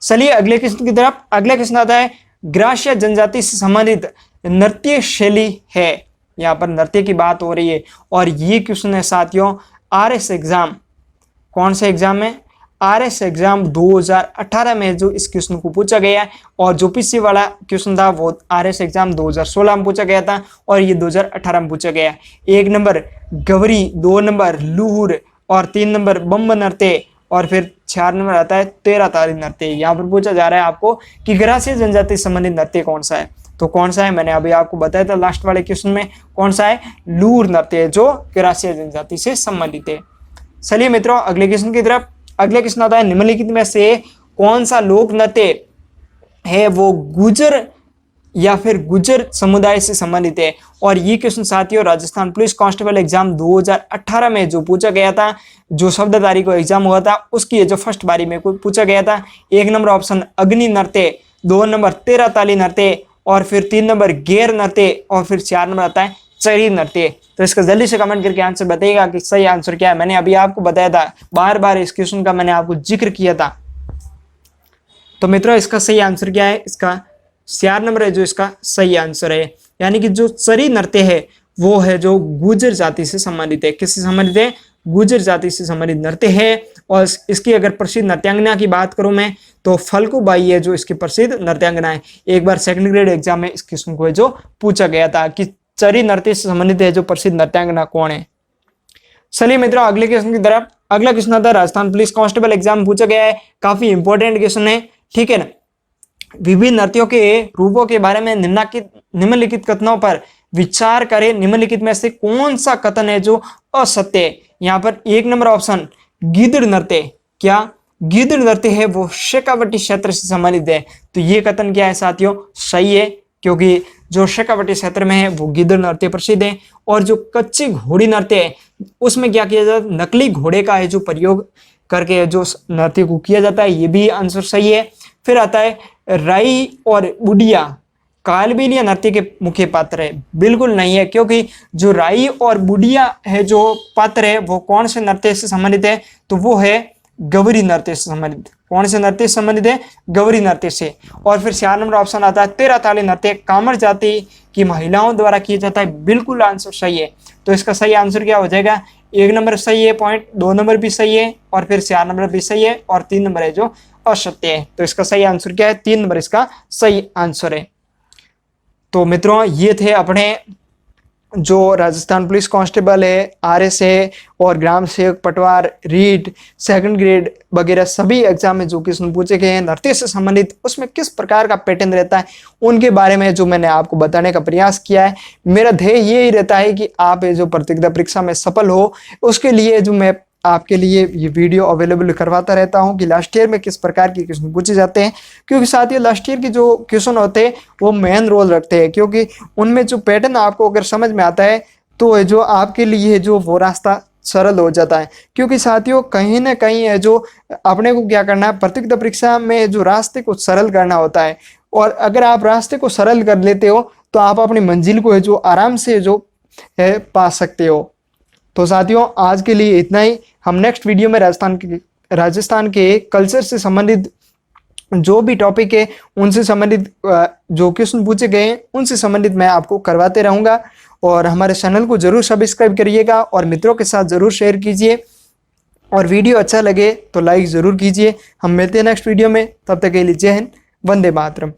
चलिए अगले क्वेश्चन की तरफ। अगला क्वेश्चन आता है ग्रासिया जनजाति से संबंधित नृत्य शैली है। यहाँ पर नृत्य की बात हो रही है, और ये क्वेश्चन है साथियों RS एग्जाम। कौन सा एग्जाम है? RS एग्जाम 2018 में जो इस क्वेश्चन को पूछा गया है, और जो पीछे वाला क्वेश्चन था वो RS एग्जाम 2016 में पूछा गया था, और ये 2018 में पूछा गया है। 1 नंबर गवरी, 2 नंबर लूर, और 3 नंबर बम्ब नृत्य, और फिर 4 नंबर आता है 13 ताली नृत्य। यहाँ पर पूछा जा रहा है आपको कि ग्रासिया जनजाति से संबंधित नृत्य कौन सा है? तो कौन सा है? मैंने अभी आपको बताया था लास्ट वाले क्वेश्चन में। कौन सा है? लूर नृत्य जो ग्रासिया जनजाति से संबंधित है। चलिए मित्रों अगले क्वेश्चन की तरफ। अगले क्वेश्चन आता है निम्नलिखित में से कौन सा लोक नृत्य है वो गुजर या फिर गुजर समुदाय से संबंधित है? और ये क्वेश्चन साथियों राजस्थान पुलिस कांस्टेबल एग्जाम 2018 में जो पूछा गया था, जो शब्दधारी को एग्जाम हुआ था उसकी जो फर्स्ट बारी में पूछा गया था। 1 नंबर ऑप्शन अग्नि नृत्य, 2 नंबर 13 ताली नृत्य, और फिर 3 नंबर गेर नृत्य, और फिर 4 नंबर आता है चरी नृत्य। तो इसका जल्दी से कमेंट करके आंसर बताइएगा कि सही आंसर क्या है। मैंने अभी आपको बताया था, बार बार इस क्वेश्चन का मैंने आपको जिक्र किया था। तो मित्रों इसका सही आंसर क्या है? इसका 4 नंबर है जो इसका सही आंसर है। यानी कि जो चरी नृत्य है वो है जो गुर्जर जाति से संबंधित है। किससे संबंधित है? गुर्जर जाति से संबंधित नृत्य है। और इसकी अगर प्रसिद्ध नृत्यांगना की बात करूं मैं तो फल्गुबाई है जो इसकी प्रसिद्ध नृत्यांगना है। एक बार 2nd ग्रेड एग्जाम में इस क्वेश्चन को जो पूछा गया था कि चरी नृत्य से संबंधित है जो प्रसिद्ध नृत्यांगना कौन है। चलिए मित्रों अगले क्वेश्चन की तरफ। अगला क्वेश्चन आता है राजस्थान पुलिस कांस्टेबल एग्जाम पूछा गया है, काफी इंपॉर्टेंट क्वेश्चन है, ठीक है ना। विभिन्न नृत्यों के रूपों के बारे में निम्नलिखित कथनों पर विचार करें निम्नलिखित में से कौन सा कथन है जो असत्य है। यहाँ पर 1 नंबर ऑप्शन गिद्ध नृत्य, क्या गिद्ध नृत्य है वो शेखावटी क्षेत्र से संबंधित है। तो ये कथन क्या है साथियों, सही है, क्योंकि जो शेखावटी क्षेत्र में है वो गिद्ध नृत्य प्रसिद्ध है। और जो कच्ची घोड़ी नृत्य है उसमें क्या किया जाता है, नकली घोड़े का है जो प्रयोग करके जो नृत्य को किया जाता है, ये भी आंसर सही है। फिर आता है राई और बुढ़िया कालबेलिया नृत्य के मुख्य पात्र है, बिल्कुल नहीं है, क्योंकि जो राई और बुढ़िया है जो पात्र है वो कौन से नृत्य से संबंधित है, तो वो है गौरी नृत्य से संबंधित। कौन से नृत्य से संबंधित है, गौरी नृत्य से। और फिर 4 नंबर ऑप्शन आता है तेरह ताली नृत्य कामर जाति की महिलाओं द्वारा किया जाता है, बिल्कुल आंसर सही है। तो इसका सही आंसर क्या हो जाएगा, 1 नंबर सही है पॉइंट, 2 नंबर भी सही है और फिर 4 नंबर भी सही है और 3 नंबर है जो असत्य है। तो इसका सही आंसर क्या है, 3 नंबर इसका सही आंसर है। तो मित्रों ये थे अपने जो राजस्थान पुलिस कांस्टेबल है, आरएस है और ग्राम सेवक पटवार, रीट, सेकंड ग्रेड वगैरह सभी एग्जाम में जो क्वेश्चन पूछे गए हैं नृत्य से संबंधित, उसमें किस प्रकार का पैटर्न रहता है उनके बारे में जो मैंने आपको बताने का प्रयास किया है। मेरा ध्येय यही रहता है कि आप जो प्रतियोगिता परीक्षा में सफल हो, उसके लिए जो मैं आपके लिए ये वीडियो अवेलेबल करवाता रहता हूं कि लास्ट ईयर में किस प्रकार के क्वेश्चन पूछे जाते हैं, क्योंकि साथियों लास्ट ईयर के जो क्वेश्चन होते हैं वो मेन रोल रखते हैं, क्योंकि उनमें जो पैटर्न आपको अगर समझ में आता है तो जो आपके लिए जो वो रास्ता सरल हो जाता है। क्योंकि साथियों कहीं ना कहीं है जो अपने को क्या करना है, प्रतियोगिता परीक्षा में जो रास्ते को सरल करना होता है, और अगर आप रास्ते को सरल कर लेते हो तो आप अपनी मंजिल को है जो आराम से जो है पा सकते हो। तो साथियों आज के लिए इतना ही। हम नेक्स्ट वीडियो में राजस्थान के कल्चर से संबंधित जो भी टॉपिक है उनसे संबंधित जो क्वेश्चन पूछे गए हैं उनसे संबंधित मैं आपको करवाते रहूंगा। और हमारे चैनल को जरूर सब्सक्राइब करिएगा और मित्रों के साथ जरूर शेयर कीजिए, और वीडियो अच्छा लगे तो लाइक जरूर कीजिए। हम मिलते हैं नेक्स्ट वीडियो में, तब तक के लिए जय हिंद, वंदे मातरम।